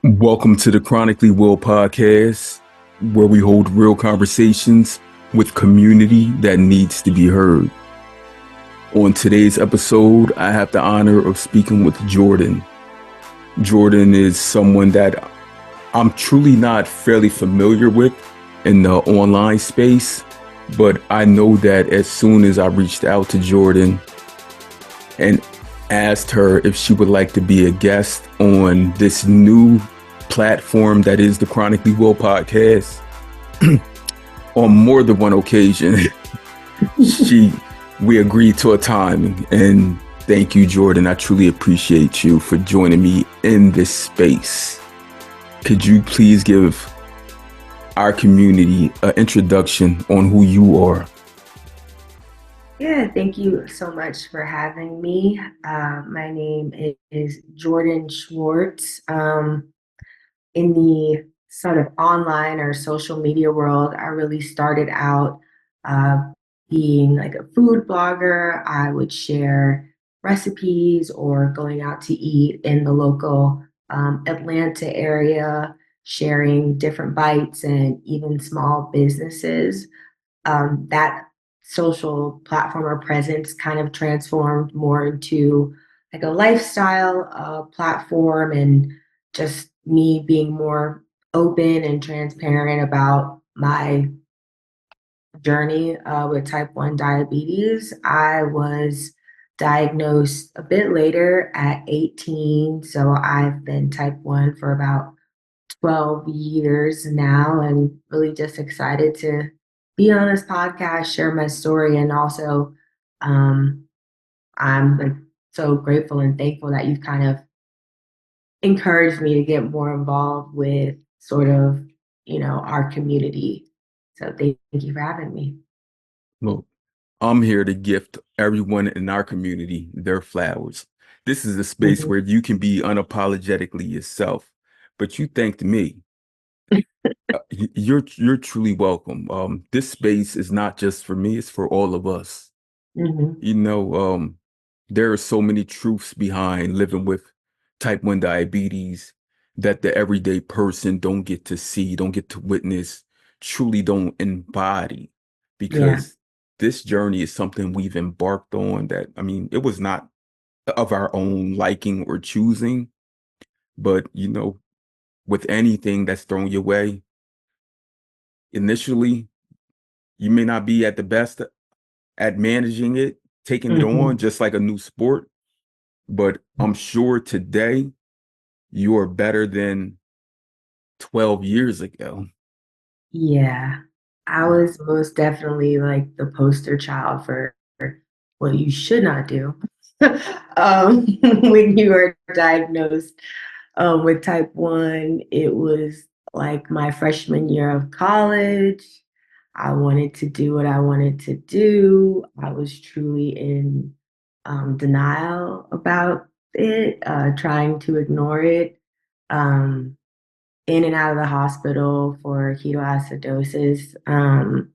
Welcome to the Chronically Will podcast, where we hold real conversations with community that needs to be heard. On today's episode, I have the honor of speaking with Jourdan. Jourdan is someone that I'm truly not fairly familiar with in the online space, but I know that as soon as I reached out to Jourdan and asked her if she would like to be a guest on this new platform that is the Chronically Will podcast, on more than one occasion, we agreed to a time. And thank you, Jourdan. I truly appreciate you for joining me in this space. Could you please give our community an introduction on who you are? Yeah, thank you so much for having me. My name is Jourdan Schwartz. In the sort of online or social media world, I really started out uh, being like a food blogger. I would share recipes or going out to eat in the local Atlanta area, sharing different bites and even small businesses. That social platform or presence kind of transformed more into like a lifestyle platform, and just me being more open and transparent about my journey with type 1 diabetes. I was diagnosed a bit later at 18, so I've been type 1 for about 12 years now, and really just excited to be on this podcast, share my story, and also um, I'm like so grateful and thankful that you've kind of encouraged me to get more involved with sort of, our community. So thank you for having me. Look, I'm here to gift everyone in our community their flowers. This is a space Mhm. where you can be unapologetically yourself, but you thanked me. You're truly welcome. This space is not just for me, it's for all of us. Mhm. You know, there are so many truths behind living with type 1 diabetes that the everyday person don't get to see, don't get to witness, truly don't embody, Yeah. because this journey is something we've embarked on that, I mean, it was not of our own liking or choosing, but with anything that's thrown your way, initially, you may not be at the best at managing it, taking it on, Mhm. just like a new sport. But I'm sure today you are better than 12 years ago. Yeah. I was most definitely like the poster child for what you should not do when you are diagnosed with type 1. It was like my freshman year of college. I wanted to do what I wanted to do. I was truly in denial about it, trying to ignore it. Um, in and out of the hospital for ketoacidosis, and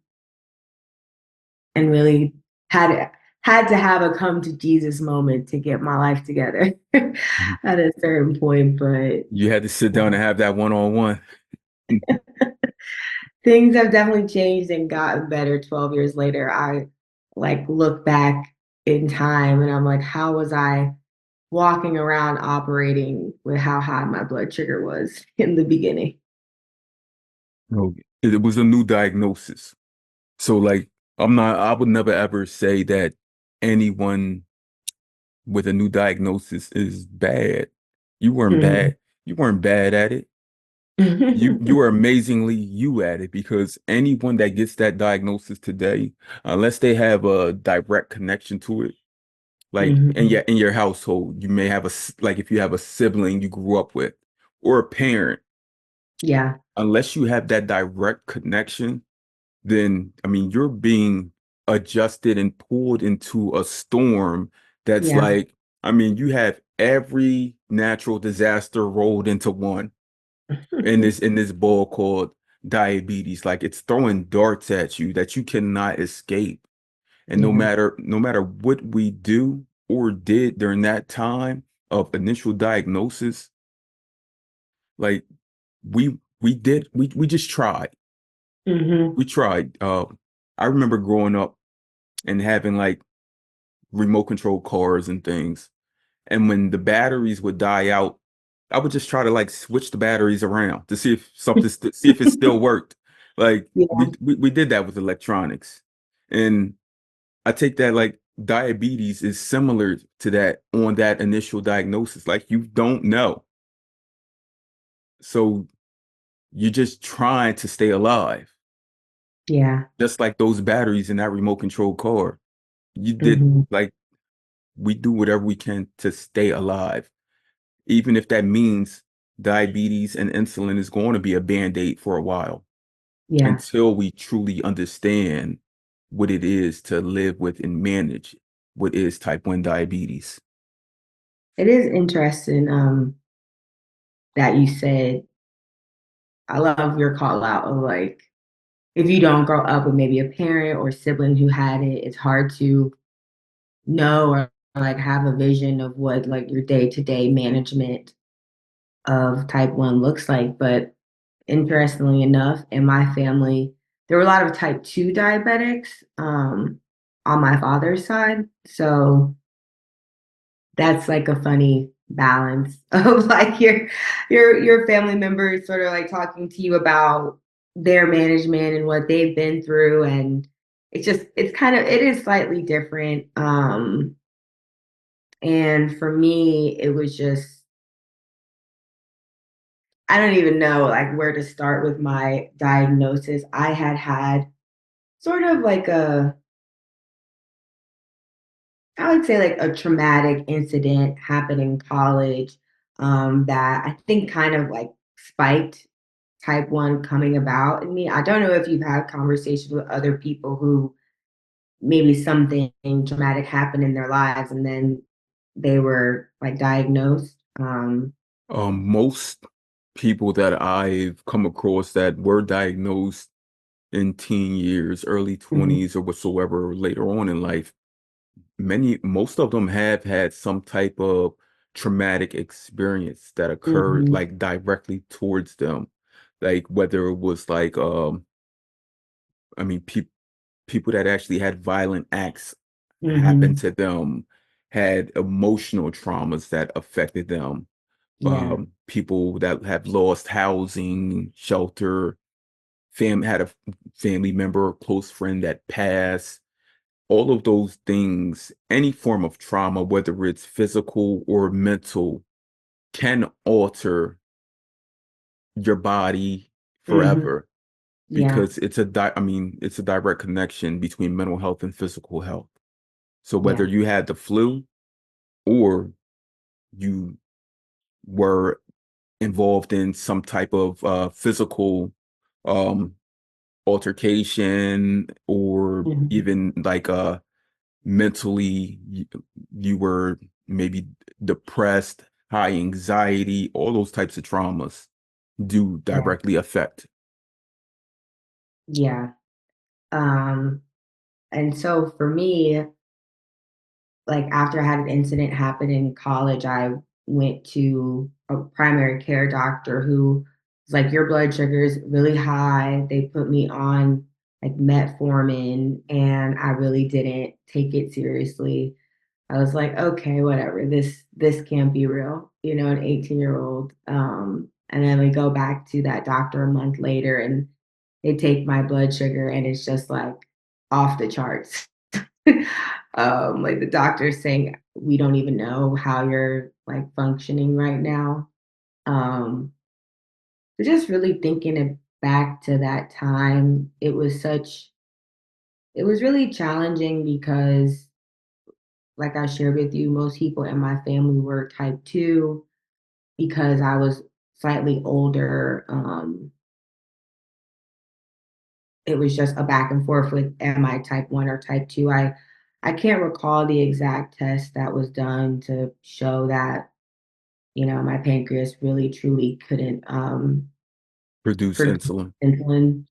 really had had to have a come to Jesus moment to get my life together at a certain point. But You had to sit down and have that one-on-one. things have definitely changed and gotten better 12 years later. I like look back in time and I'm like, how was I walking around operating with how high my blood sugar was in the beginning? No, it was a new diagnosis. So like I would never ever say that anyone with a new diagnosis is bad. You weren't Mhm. bad. You weren't bad at it. You were amazingly you at it, because anyone that gets that diagnosis today, unless they have a direct connection to it, like Mhm. in your household, you may have like if you have a sibling you grew up with or a parent, Yeah, unless you have that direct connection, then I mean you're being adjusted and pulled into a storm that's yeah. like, I mean, you have every natural disaster rolled into one in this ball called diabetes. Like, it's throwing darts at you that you cannot escape. And Yeah. no matter what we do or did during that time of initial diagnosis, Like we just tried. Mm-hmm. We tried. I remember growing up and having like remote control cars and things. And when the batteries would die out, I would just try to like switch the batteries around to see if see if it still worked. Like Yeah. we did that with electronics. And I take that like diabetes is similar to that on that initial diagnosis. Like you don't know. So you're just trying to stay alive. Yeah. Just like those batteries in that remote control car. You did Mm-hmm. like we do whatever we can to stay alive, even if that means diabetes and insulin is going to be a band-aid for a while Yeah. until we truly understand what it is to live with and manage what is type 1 diabetes. It is interesting that you said, I love your call out of like, if you don't grow up with maybe a parent or sibling who had it, it's hard to know or like have a vision of what like your day-to-day management of type 1 looks like. But interestingly enough, in my family, there were a lot of type 2 diabetics on my father's side. So that's like a funny balance of like your family members sort of like talking to you about their management and what they've been through, and it's kind of it is slightly different. And for me it was just I don't even know like where to start with my diagnosis. I had sort of like a I would say like a traumatic incident happened in college that I think kind of like spiked type 1 coming about in me. I don't know if you've had conversations with other people who maybe something traumatic happened in their lives and then they were like diagnosed. Most people that I've come across that were diagnosed in teen years, early Mhm, 20s or whatsoever later on in life, most of them have had some type of traumatic experience that occurred mhm, like directly towards them. Like whether it was like I mean people that actually had violent acts happen mhm. to them, had emotional traumas that affected them. Yeah. People that have lost housing, shelter, had a family member or close friend that passed. All of those things, any form of trauma, whether it's physical or mental, can alter your body Mhm. forever Yeah. because it's a direct connection between mental health and physical health. So whether Yeah. you had the flu or you were involved in some type of physical um, altercation, or Mhm. even like mentally you were maybe depressed, high anxiety, all those types of traumas do Yeah. directly affect. Yeah. Um and so for me, like after I had an incident happen in college, I went to a primary care doctor who was like, "Your blood sugar is really high." They put me on like metformin, and I really didn't take it seriously. I was like, "Okay, whatever. This can't be real." An 18-year-old. And then we go back to that doctor a month later, and they take my blood sugar, and it's just like off the charts. Like the doctor's saying, we don't even know how you're like functioning right now. Um, so just really thinking it back to that time, it was really challenging because, like I shared with you, most people in my family were type 2 because I was slightly older. It was just a back and forth with am I type 1 or type 2. I can't recall the exact test that was done to show that, my pancreas really truly couldn't Produce produce insulin. insulin,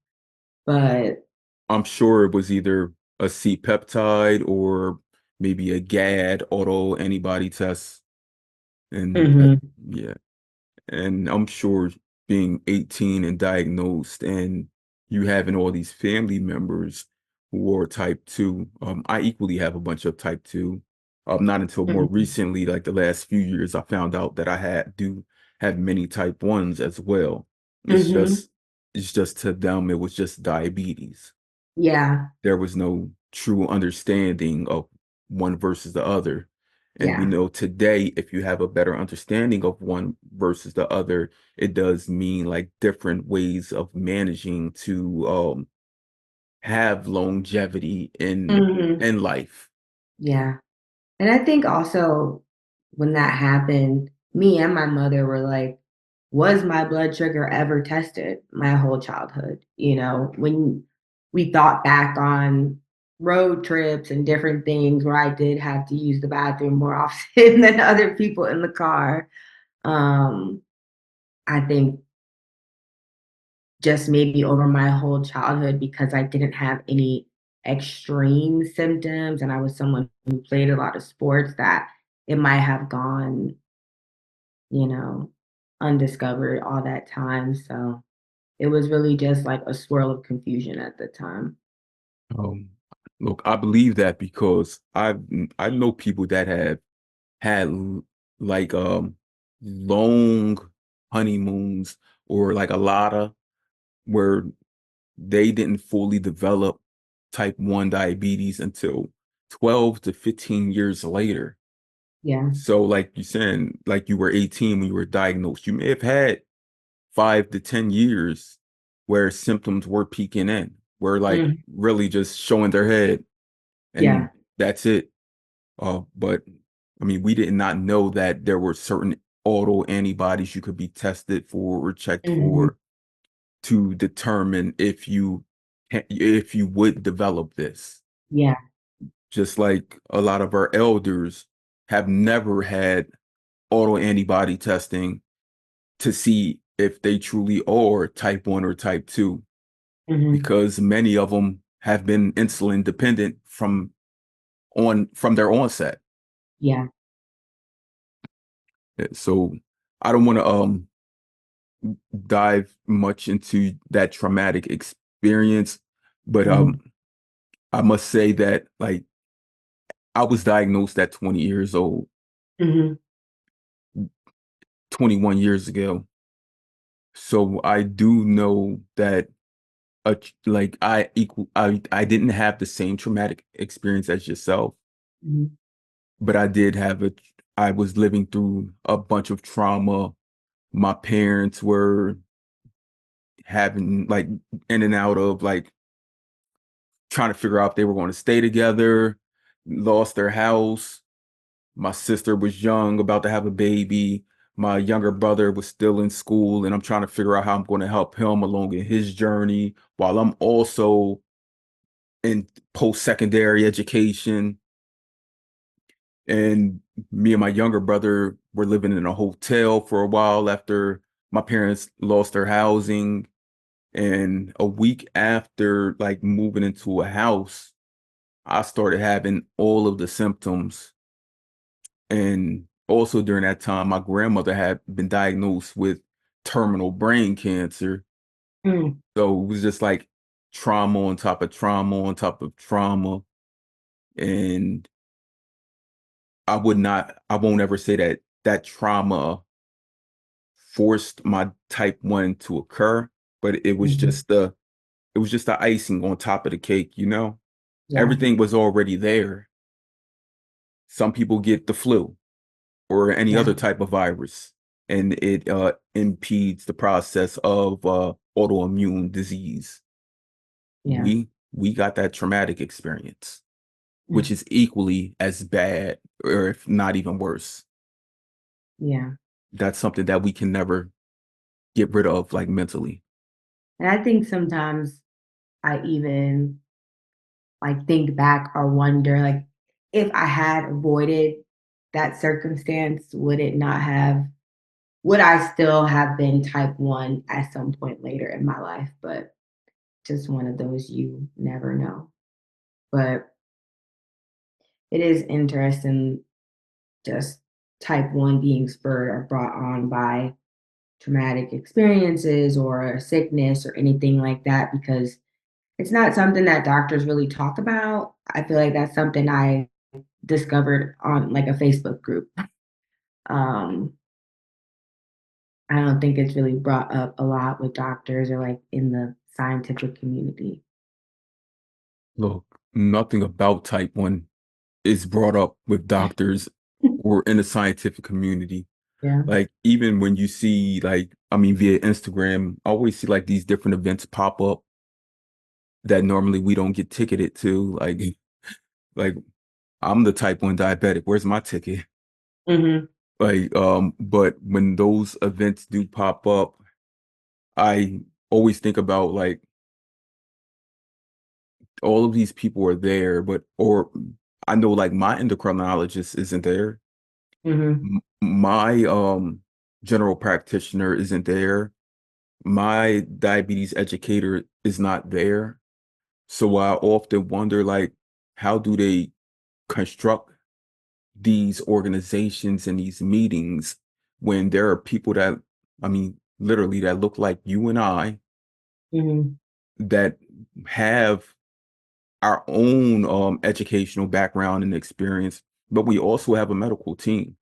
but I'm sure it was either a C-peptide or maybe a GAD, auto antibody test. And mhm, yeah, And I'm sure being 18 and diagnosed and you having all these family members who are type 2, I equally have a bunch of type 2. Not until more Mhm. recently, like the last few years, I found out that I do have many type 1s as well. It's Mhm. just it's just to them, it was just diabetes. Yeah. There was no true understanding of one versus the other. And we Yeah. know today, if you have a better understanding of one versus the other, it does mean like different ways of managing to have longevity Mhm. in life. Yeah. And I think also when that happened, me and my mother were like, was my blood sugar ever tested my whole childhood? When we thought back on road trips and different things where I did have to use the bathroom more often than other people in the car. Um, I think just maybe over my whole childhood because I didn't have any extreme symptoms and I was someone who played a lot of sports that it might have gone, you know, undiscovered all that time. So it was really just like a swirl of confusion at the time. Um, Look, I believe that because I know people that have had like long honeymoons or like a lot of where they didn't fully develop type 1 diabetes until 12 to 15 years later. Yeah. So like you saying, like you were 18 when you were diagnosed, you may have had 5 to 10 years where symptoms were peaking in, were like Mm, really just showing their head and yeah. that's it. But I mean, we did not know that there were certain auto antibodies you could be tested for or checked Hmm. for to determine if you would develop this. Yeah. Just like a lot of our elders have never had auto antibody testing to see if they truly are type 1 or type 2, Hmm. because many of them have been insulin dependent from their onset. Yeah. So I don't want to dive much into that traumatic experience, but Hmm. I must say that like I was diagnosed at 20 years old, Hmm. 21 years ago. So I do know that like I didn't have the same traumatic experience as yourself, Hmm. but I was living through a bunch of trauma. My parents were having like in and out of like trying to figure out if they were going to stay together, lost their house. My sister was young, about to have a baby. My younger brother was still in school, and I'm trying to figure out how I'm going to help him along in his journey while I'm also in post-secondary education. And me and my younger brother were living in a hotel for a while after my parents lost their housing. And a week after like moving into a house, I started having all of the symptoms. And also during that time, my grandmother had been diagnosed with terminal brain cancer. Mm. So it was just like trauma on top of trauma on top of trauma. And I won't ever say that that trauma forced my type 1 to occur, but Hmm. it was just the icing on top of the cake, you know? Yeah. Everything was already there. Some people get the flu or any Yeah. other type of virus, and it impedes the process of autoimmune disease. Yeah. We got that traumatic experience, which Mm. is equally as bad, or if not even worse. Yeah. That's something that we can never get rid of, like mentally. And I think sometimes I even like think back or wonder like if I had avoided that circumstance, would I still have been type 1 at some point later in my life? But just one of those you never know. But it is interesting just type 1 being spurred or brought on by traumatic experiences or a sickness or anything like that because it's not something that doctors really talk about. I feel like that's something I discovered on like a Facebook group. Um, I don't think it's really brought up a lot with doctors or like in the scientific community. Look, nothing about type 1 is brought up with doctors or in the scientific community. Yeah. Like even when you see like, I mean, via Instagram, I always see like these different events pop up that normally we don't get ticketed to. Like I'm the type 1 diabetic. Where's my ticket? Hmm. But when those events do pop up, I always think about like all of these people are there, but or I know like my endocrinologist isn't there. Hmm. My general practitioner isn't there. My diabetes educator is not there. So I often wonder like how do they construct these organizations and these meetings when there are people that I mean literally that look like you and I Hmm. that have our own educational background and experience, but we also have a medical team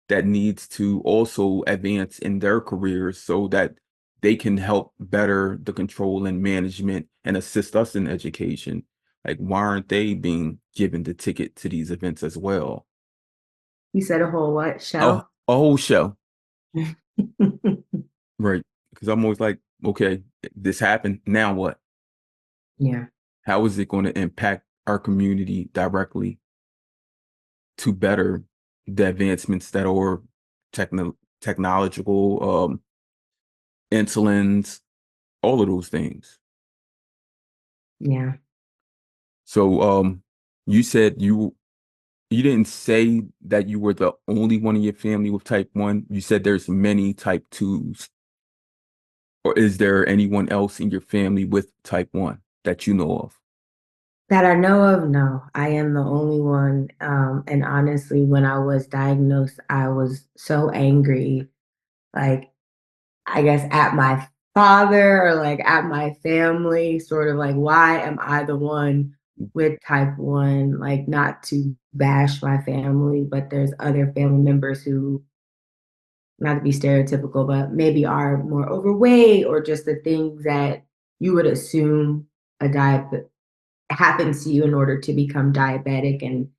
that needs to also advance in their careers so that they can help better the control and management and assist us in education. Like, why aren't they being given the ticket to these events as well? You said a whole what Oh, show? a whole show, right? Because I'm always like, okay, this happened. Now what? Yeah. How is it going to impact our community directly to better the advancements that are technological, insulins, all of those things. Yeah. So, you said you didn't say that you were the only one in your family with type 1. You said there's many type 2s. Or is there anyone else in your family with type 1 that you know of? That I know of, no. I am the only one. And honestly, when I was diagnosed, I was so angry, like, I guess at my father or like at my family, sort of like, why am I the one with type 1? Like, not to bash my family, but there's other family members who, not to be stereotypical, but maybe are more overweight or just the things that you would assume a diet happens to you in order to become diabetic. And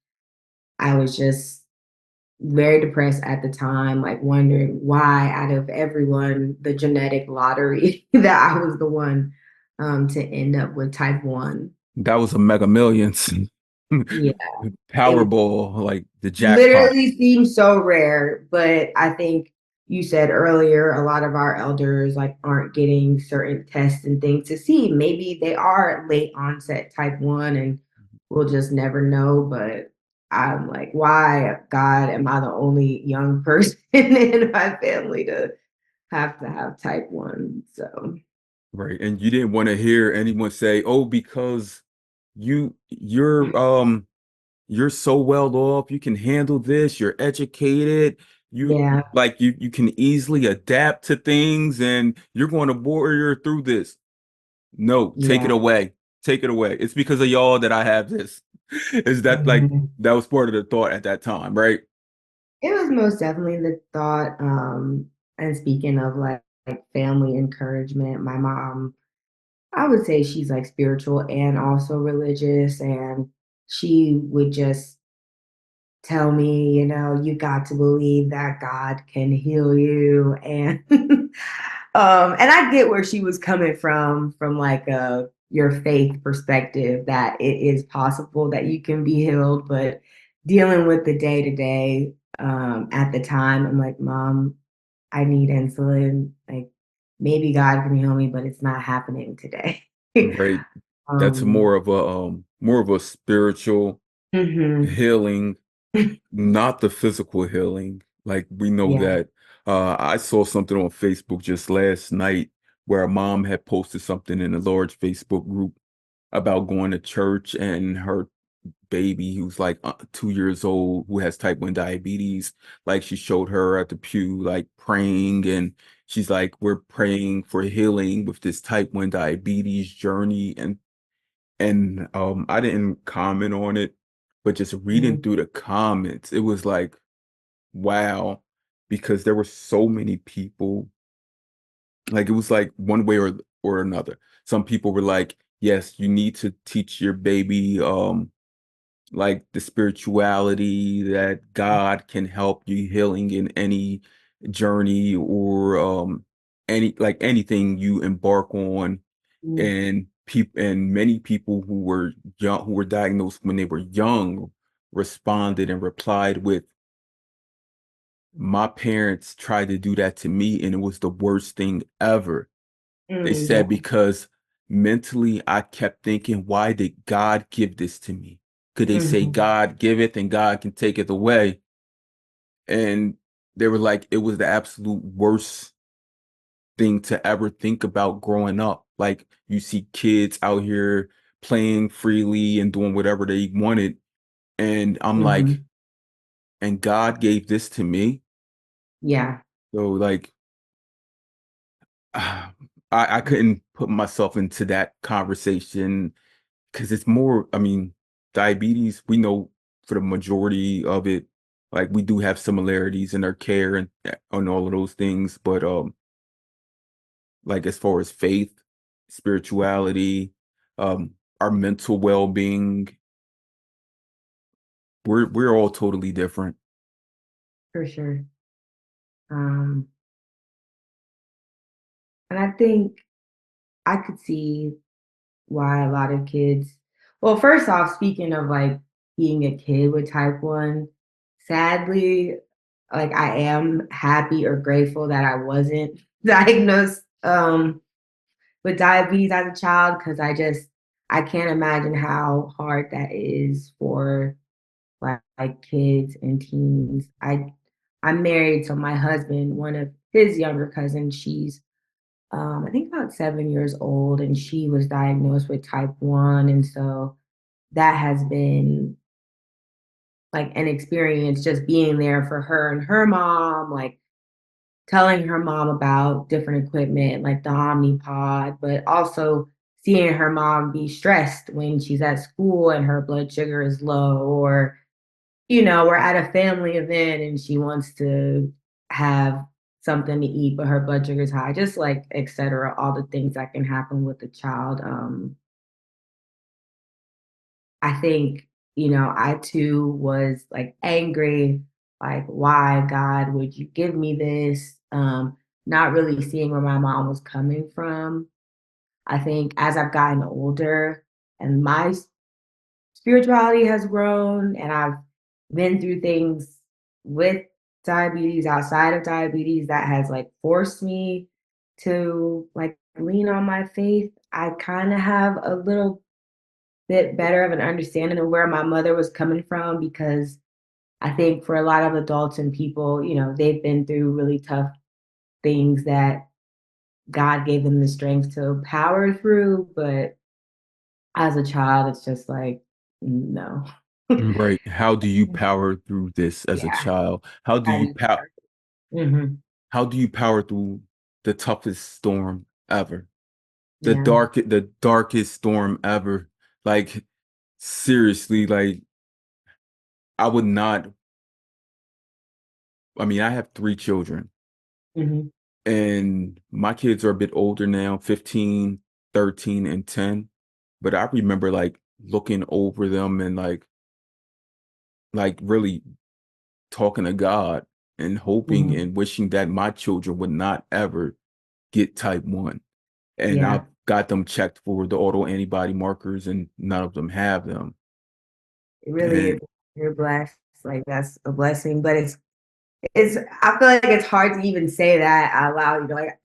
I was just very depressed at the time, like wondering why, out of everyone, the genetic lottery, that I was the one to end up with type 1. That was a Mega Millions, Yeah. It Powerball, like the jackpot. literally seems so rare, but I think you said earlier a lot of our elders like aren't getting certain tests and things to see. Maybe they are late onset type 1 and we'll just never know. But I'm like, why, God, am I the only young person in my family to have type 1? So Right. And you didn't want to hear anyone say, "Oh, because you're so well off, you can handle this, you're educated, yeah, you can easily adapt to things and you're going to warrior through this." No, take it yeah. away. Take it away. It's because of y'all that I have this. Is that like Mhm. that was part of the thought at that time, right? It was most definitely the thought. And speaking of like family encouragement, my mom, I would say she's like spiritual and also religious, and she would just tell me, you got to believe that God can heal you. And and I get where she was coming from like a your faith perspective, that it is possible that you can be healed, but dealing with the day to day, at the time, I'm like, Mom, I need insulin. Like, maybe God can heal me, but it's not happening today. Right. That's um, more of a spiritual mhm. healing, not the physical healing. Like we know Yeah. that I saw something on Facebook just last night where a mom had posted something in a large Facebook group about going to church and her baby who's like 2 years old who has type 1 diabetes, like she showed her at the pew like praying and she's like, we're praying for healing with this type 1 diabetes journey. And I didn't comment on it, but just reading Mhm. through the comments, it was like, wow, because there were so many people, like it was like one way or another. Some people were like, yes, you need to teach your baby like the spirituality that God can help you healing in any journey or any like anything you embark on. Mhm. And people and many people who were young, who were diagnosed when they were young, responded and replied with, my parents tried to do that to me and it was the worst thing ever. They Yeah. said, because mentally I kept thinking, why did God give this to me? Could they say Mhm. God giveth and God can take it away? And they were like, it was the absolute worst thing to ever think about growing up. Like you see kids out here playing freely and doing whatever they wanted. And I'm like, Mhm. and God gave this to me. Yeah. So like, I couldn't put myself into that conversation because it's more, I mean, diabetes, we know for the majority of it, like we do have similarities in our care and on all of those things, but like as far as faith, spirituality, um, our mental well-being, we're all totally different. For sure. Um, and I think I could see why a lot of kids, well, first off, speaking of like being a kid with type 1, sadly, like I am happy or grateful that I wasn't diagnosed with diabetes as a child because I can't imagine how hard that is for like kids and teens. I'm married, so my husband, one of his younger cousins, she's I think about 7 years old, and she was diagnosed with type 1. And so that has been like an experience just being there for her and her mom, like telling her mom about different equipment like the Omnipod, but also seeing her mom be stressed when she's at school and her blood sugar is low, or we're at a family event and she wants to have something to eat, but her blood sugar is high, just like et cetera, all the things that can happen with a child. I think, I too was like angry, like, why, God, would you give me this? Not really seeing where my mom was coming from. I think as I've gotten older and my spirituality has grown and I've been through things with diabetes, outside of diabetes, that has like forced me to like lean on my faith. I kind of have a little bit better of an understanding of where my mother was coming from, because I think for a lot of adults and people, they've been through really tough things that God gave them the strength to power through. But as a child, it's just like, no. Right. How do you power through this as a Yeah. child? How do you Mhm. How do you power through the toughest storm ever? Yeah. The darkest storm ever. Like seriously, like I would not, I mean, I have 3 children Mhm. and my kids are a bit older now, 15, 13, and 10. But I remember like looking over them and like really talking to God and hoping Mhm. and wishing that my children would not ever get type 1. And I've Yeah. got them checked for the auto antibody markers and none of them have them. It really And is. You're blessed. Like, that's a blessing, but it's I feel like it's hard to even say that out loud. Like,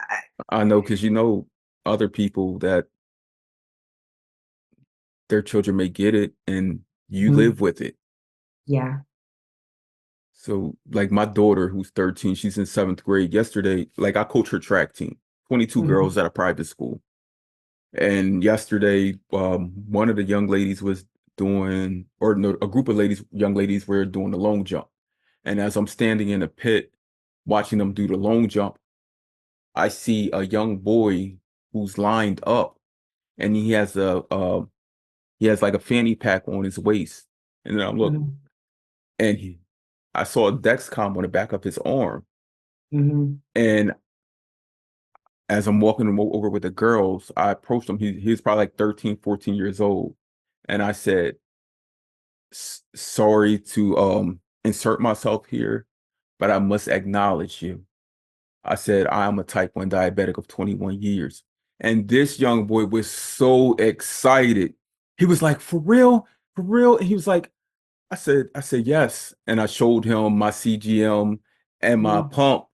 I know because you know other people that their children may get it and you Mhm. live with it. Yeah. So like my daughter who's 13, she's in 7th grade. Yesterday, like I coach her track team, 22 Mhm. girls at a private school. And yesterday, one of the young ladies was doing, or no, a group of young ladies were doing the long jump. And as I'm standing in the pit watching them do the long jump, I see a young boy who's lined up, and he has like a fanny pack on his waist. And then I look, Mhm. and I saw a Dexcom on the back of his arm. Mhm. And as I'm walking him over with the girls, I approached him. He was probably like 13, 14 years old. And I said, Sorry to insert myself here, but I must acknowledge you." I said, "I am a type 1 diabetic of 21 years." And this young boy was so excited. He was like, "For real? For real?" And he was like, I said, "Yes." And I showed him my CGM and my Mhm. pump.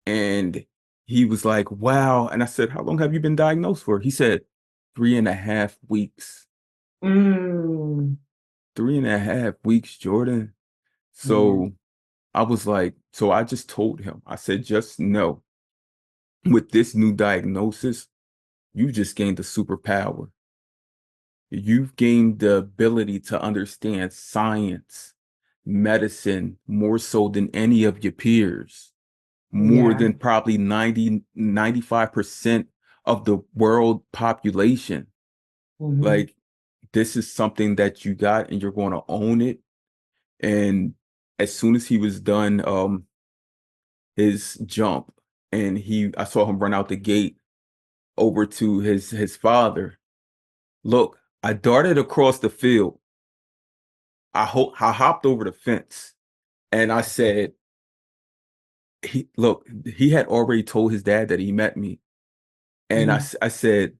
And he was like, "Wow." And I said, "How long have you been diagnosed for?" He said, 3.5 weeks. Mm. 3.5 weeks, Jordan. Yeah. So I was like, so I just told him, I said, just know with this new diagnosis, you just gained a superpower. You've gained the ability to understand science, medicine, more so than any of your peers, more Yeah. than probably 95% of the world population. Mhm. Like, this is something that you got and you're going to own it. And as soon as he was done, his jump, and I saw him run out the gate over to his father. Look, I darted across the field. I hopped over the fence, and I said, he had already told his dad that he met me. And Mhm.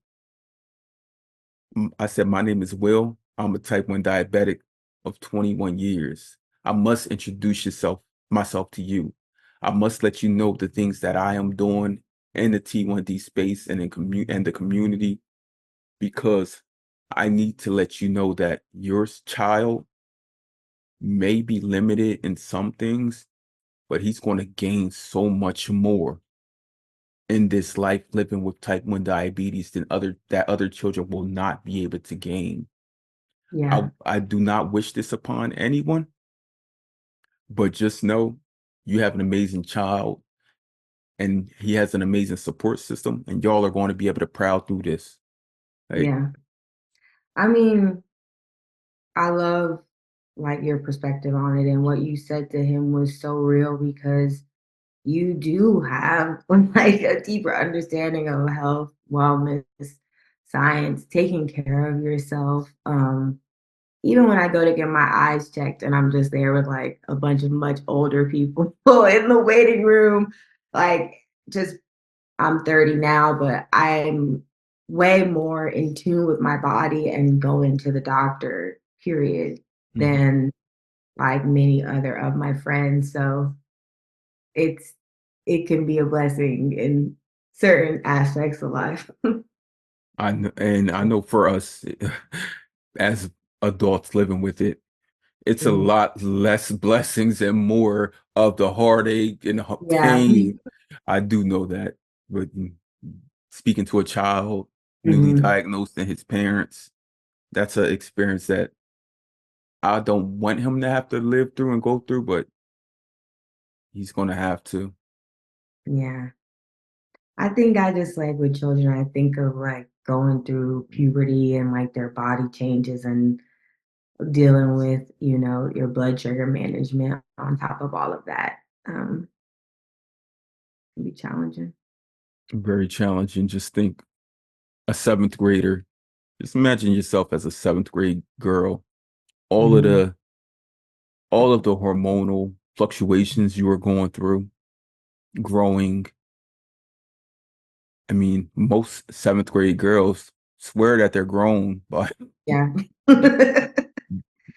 I said, "My name is Will. I'm a type 1 diabetic of 21 years. I must introduce myself to you. I must let you know the things that I am doing in the T1D space and and the community, because I need to let you know that your child may be limited in some things, but he's going to gain so much more in this life living with type 1 diabetes than other children will not be able to gain. Yeah. I do not wish this upon anyone, but just know you have an amazing child and he has an amazing support system, and y'all are going to be able to proud through this." Like, Yeah. I mean, I love like your perspective on it, and what you said to him was so real because you do have like a deeper understanding of health, wellness, science, taking care of yourself. Even when I go to get my eyes checked and I'm just there with like a bunch of much older people in the waiting room, like just I'm 30 now, but I'm way more in tune with my body and going to the doctor, period, mhm. than like many other of my friends. So it's it can be a blessing in certain aspects of life. I know for us as adults living with it, it's a Mhm. lot less blessings and more of the heartache and Yeah. pain. I do know that, but speaking to a child newly Mhm. diagnosed and his parents, that's an experience that I don't want him to have to live through and go through, but he's going to have to. Yeah. I think I just like with children, I think of like going through puberty and like their body changes and dealing with, your blood sugar management on top of all of that. Can be challenging. Very challenging. Just think, a seventh grader. Just imagine yourself as a seventh grade girl. All of Mhm. the all of the hormonal fluctuations you are going through, growing. I mean, most seventh grade girls swear that they're grown, but Yeah.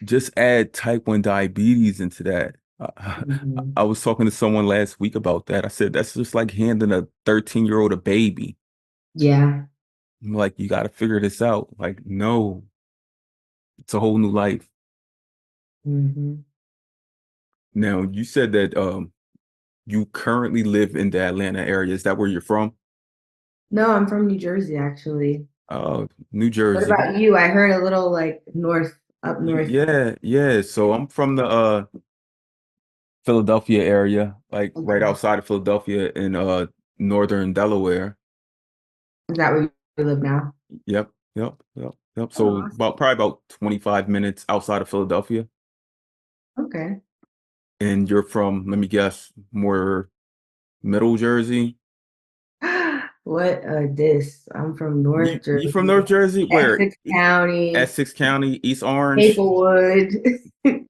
just add type 1 diabetes into that. I Mhm. was talking to someone last week about that. I said, that's just like handing a 13-year-old a baby. Yeah. I'm like, you got to figure this out. Like, no, it's a whole new life. Mhm. Now, you said that you currently live in the Atlanta area. Is that where you're from? No, I'm from New Jersey, actually. New What Jersey. about you? I heard a little like up north. Yeah, yeah. So I'm from the Philadelphia area, like right Okay. outside of Philadelphia in northern Delaware. Is that where you live now? Yep, yep. Oh, So awesome. probably about 25 minutes outside of Philadelphia. Okay. And you're from, let me guess, more middle Jersey. What a diss. I'm from You North you from North Jersey, Jersey? Where? Essex County, Essex County, East Orange. Maplewood. Have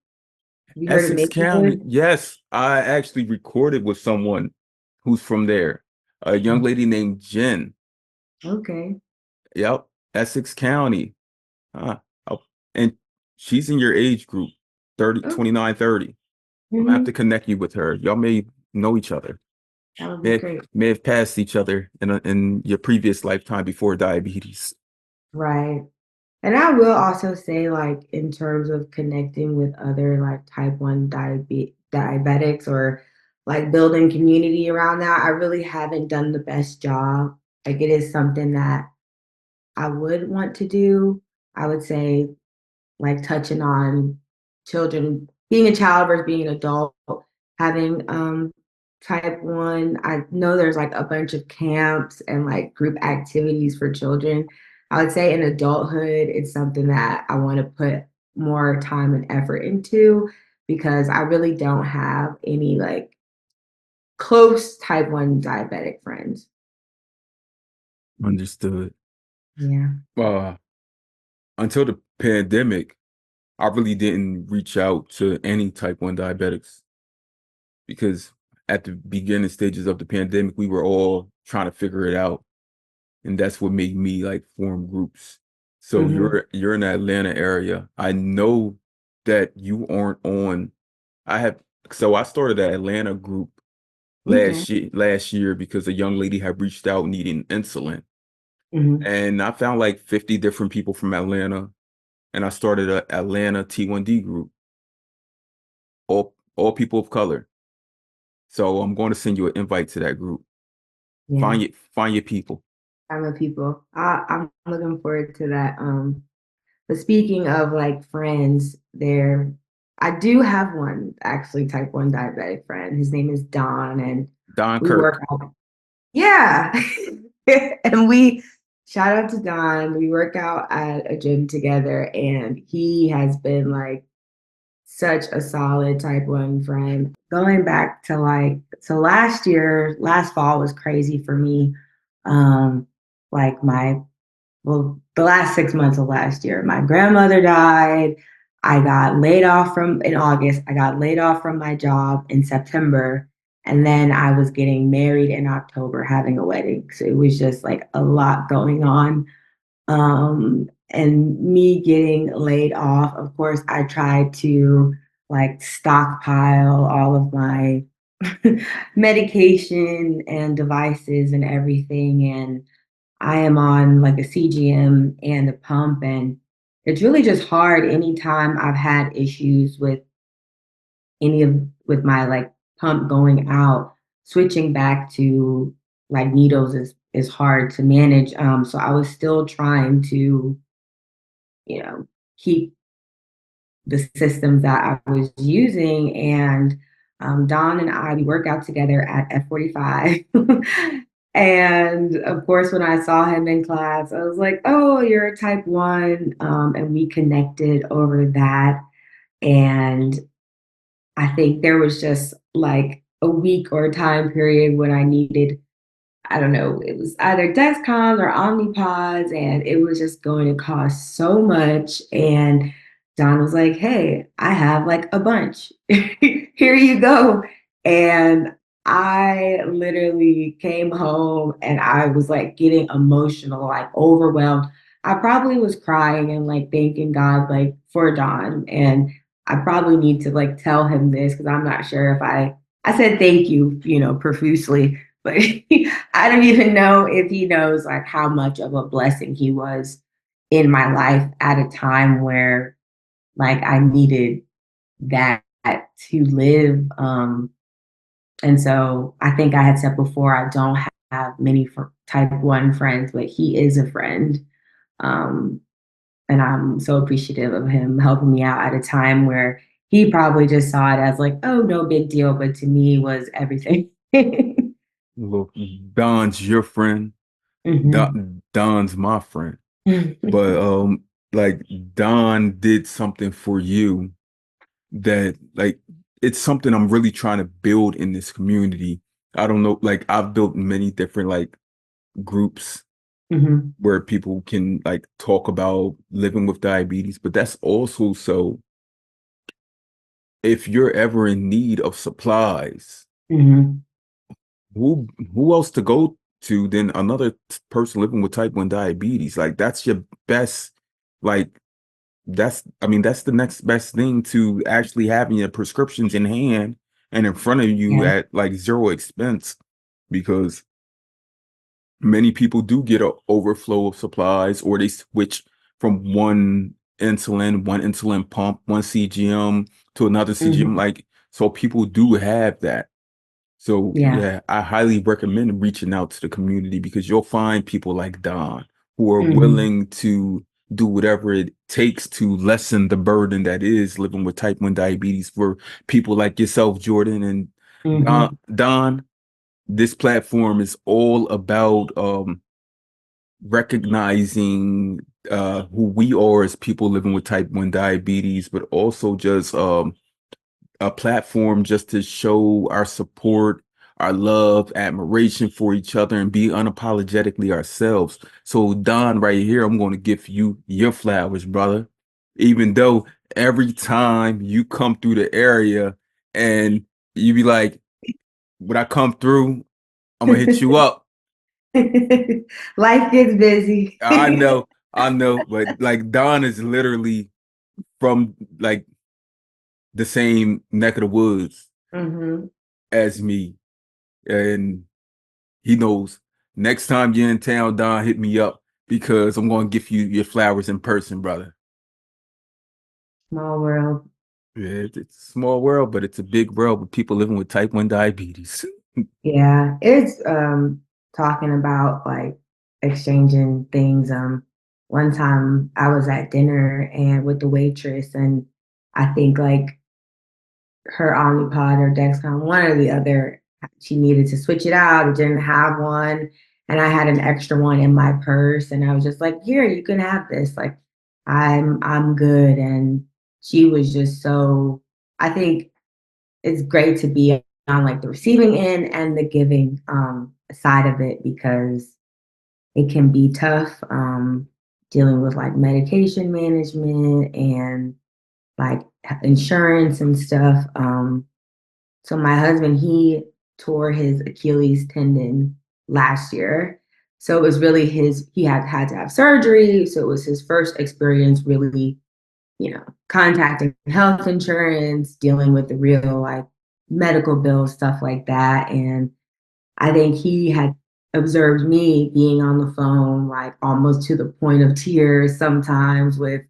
you heard of Essex County. Maplewood? Yes, I actually recorded with someone who's from there. A young lady named Jen. Okay. Yep, Essex County. Huh. Oh, and she's in your age group, 30, Okay. 29, 30. I'm gonna have to Hmm. connect you with her. Y'all may know each other. That would be May great. may have passed each other in your previous lifetime before diabetes. Right. And I will also say, like, in terms of connecting with other like type 1 diabetics or like building community around that, I really haven't done the best job. Like, it is something that I would want to do. I would say, like, touching on children, being a child versus being an adult, having type 1. I know there's like a bunch of camps and like group activities for children. I would say in adulthood, it's something that I want to put more time and effort into because I really don't have any like close type 1 diabetic friends. Understood. Yeah. Uh, until the pandemic, I really didn't reach out to any type 1 diabetics because at the beginning stages of the pandemic, we were all trying to figure it out. And that's what made me like form groups. So Hmm. you're in the Atlanta area. I know that you aren't on. I have so I started an Atlanta group Okay. last year because a young lady had reached out needing insulin. Hmm. And I found like 50 different people from Atlanta, and I started a Atlanta T1D group, all people of color. So I'm going to send you an invite to that group. Yeah. Find your people. I'm a people. I'm looking forward to that. But speaking of like friends, I do have one actually type 1 diabetic friend. His name is Don, and Don we work Kirk. out. Yeah. And we shout out to Don. We work out at a gym together, and he has been like such a solid type 1 friend. Going back to like, so last year, last fall was crazy for me. Um, like the last 6 months of last year, my grandmother died. I got laid off in August. I got laid off from my job in September. And then I was getting married in October, having a wedding. So it was just like a lot going on. And me getting laid off, of course, I tried to like stockpile all of my medication and devices and everything. And I am on like a CGM and a pump, and it's really just hard anytime I've had issues with with my like pump going out, switching back to like needles is hard to manage. So I was still trying to, you know, keep the systems that I was using. And Don and I, we work out together at F45. And of course, when I saw him in class, I was like, oh, you're a type 1. And we connected over that. And I think there was just like a week or a time period when I needed, I don't know, it was either Dexcom or Omnipods, and it was just going to cost so much. And Don was like, hey, I have like a bunch. Here you go. And I literally came home and I was like getting emotional, like overwhelmed. I probably was crying and like thanking God like for Don. And I probably need to like tell him this because I'm not sure if I said thank you, profusely, but I don't even know if he knows like how much of a blessing he was in my life at a time where like I needed that to live. And so I think I had said before, I don't have many type 1 friends, but he is a friend. Um, and I'm so appreciative of him helping me out at a time where he probably just saw it as like, oh, no big deal. But to me, was everything. look, Don's your friend. Hmm. Don's my friend. But like Don did something for you that like it's something I'm really trying to build in this community. I don't know, like I've built many different like groups Hmm. where people can like talk about living with diabetes, but that's also so if you're ever in need of supplies, Hmm. who else to go to than another person living with type 1 diabetes? Like that's your best, like that's I mean, that's the next best thing to actually having your prescriptions in hand and in front of you Yeah. at like zero expense because many people do get an overflow of supplies or they switch from one insulin pump, one CGM to another CGM. Hmm. Like, so people do have that. So Yeah. yeah, I highly recommend reaching out to the community because you'll find people like Don who are Hmm. willing to do whatever it takes to lessen the burden that is living with type 1 diabetes for people like yourself, Jordan and Hmm. Don. This platform is all about recognizing who we are as people living with type 1 diabetes, but also just a platform just to show our support, our love, admiration for each other, and be unapologetically ourselves. So, Don, right here, I'm going to give you your flowers, brother. Even though every time you come through the area and you be like, when I come through, I'm gonna hit you up. Life gets busy. I know, I know, but like Don is literally from like the same neck of the woods Hmm. as me, and he knows. Next time you're in town, Don, hit me up because I'm gonna give you your flowers in person, brother. Small world. Yeah, it's a small world, but it's a big world with people living with type 1 diabetes. Yeah, it's talking about like exchanging things. One time I was at dinner and with the waitress, and I think like her Omnipod or Dexcom, one or the other, she needed to switch it out. It didn't have one, and I had an extra one in my purse, and I was just like, "Here, you can have this. Like, I'm good." And she was just so. I think it's great to be on like the receiving end and the giving side of it because it can be tough dealing with like medication management and like insurance and stuff. So my husband, he tore his Achilles tendon last year. So it was really he had to have surgery. So it was his first experience really, contacting health insurance, dealing with the real like medical bills, stuff like that. And I think he had observed me being on the phone, like almost to the point of tears sometimes with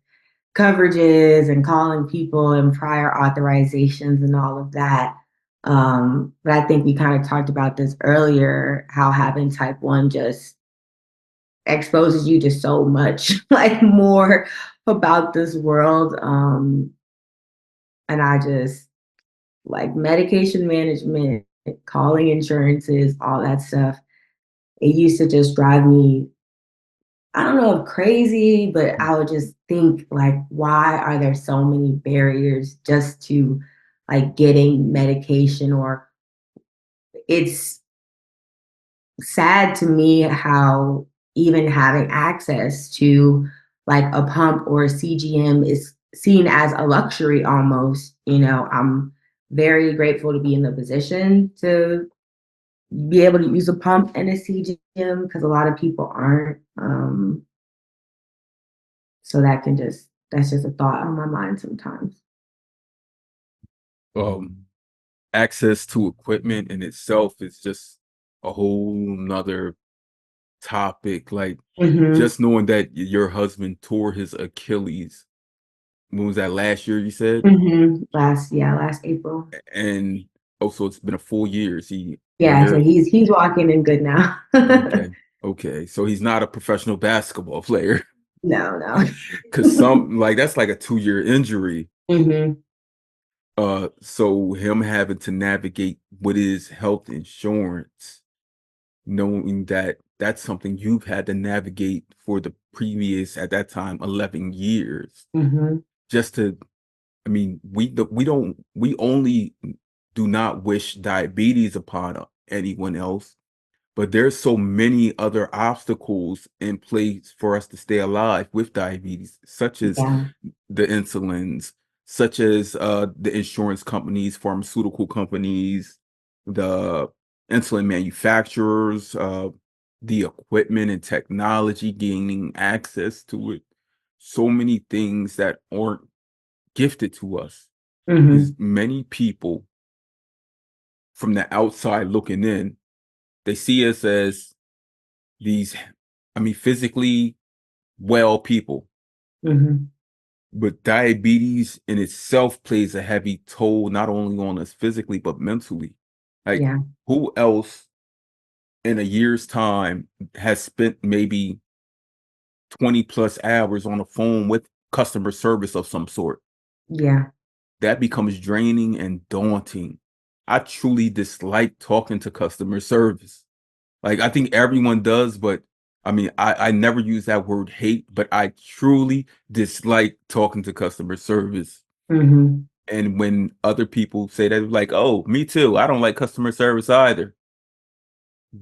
coverages and calling people and prior authorizations and all of that. But I think we kind of talked about this earlier, how having type 1 just exposes you to so much, like more about this world. And I just like medication management, calling insurances, all that stuff. It used to just drive me, I don't know if crazy, but I would just think like, why are there so many barriers just to like getting medication? Or it's sad to me how even having access to like a pump or a CGM is seen as a luxury almost. I'm very grateful to be in the position to be able to use a pump and a CGM because a lot of people aren't. So that's just a thought on my mind sometimes. Um, Access to equipment in itself is just a whole nother topic. Like Hmm. just knowing that your husband tore his Achilles. When was that last year, you said? Last April. And also it's been a full year. Is he a Yeah, so year? he's walking and good now. Okay. Okay. So he's not a professional basketball player. No, no. Cause some like that's like a 2-year injury. Hmm. So him having to navigate what is health insurance. knowing that that's something you've had to navigate for the previous, at that time, 11 years, Hmm. just to, I mean, we only do not wish diabetes upon anyone else, but there's so many other obstacles in place for us to stay alive with diabetes, such as Yeah. the insulins, such as the insurance companies, pharmaceutical companies, the insulin manufacturers, the equipment and technology, gaining access to it. So many things that aren't gifted to us, because Hmm. many people from the outside looking in, they see us as these, I mean, physically well people, Hmm. but diabetes in itself plays a heavy toll, not only on us physically, but mentally. Like, Yeah. who else in a year's time has spent maybe 20 plus hours on the phone with customer service of some sort? Yeah. That becomes draining and daunting. I truly dislike talking to customer service. Like, I think everyone does, but I mean, I never use that word hate, but I truly dislike talking to customer service. Hmm. And when other people say that, like, oh, me too, I don't like customer service either.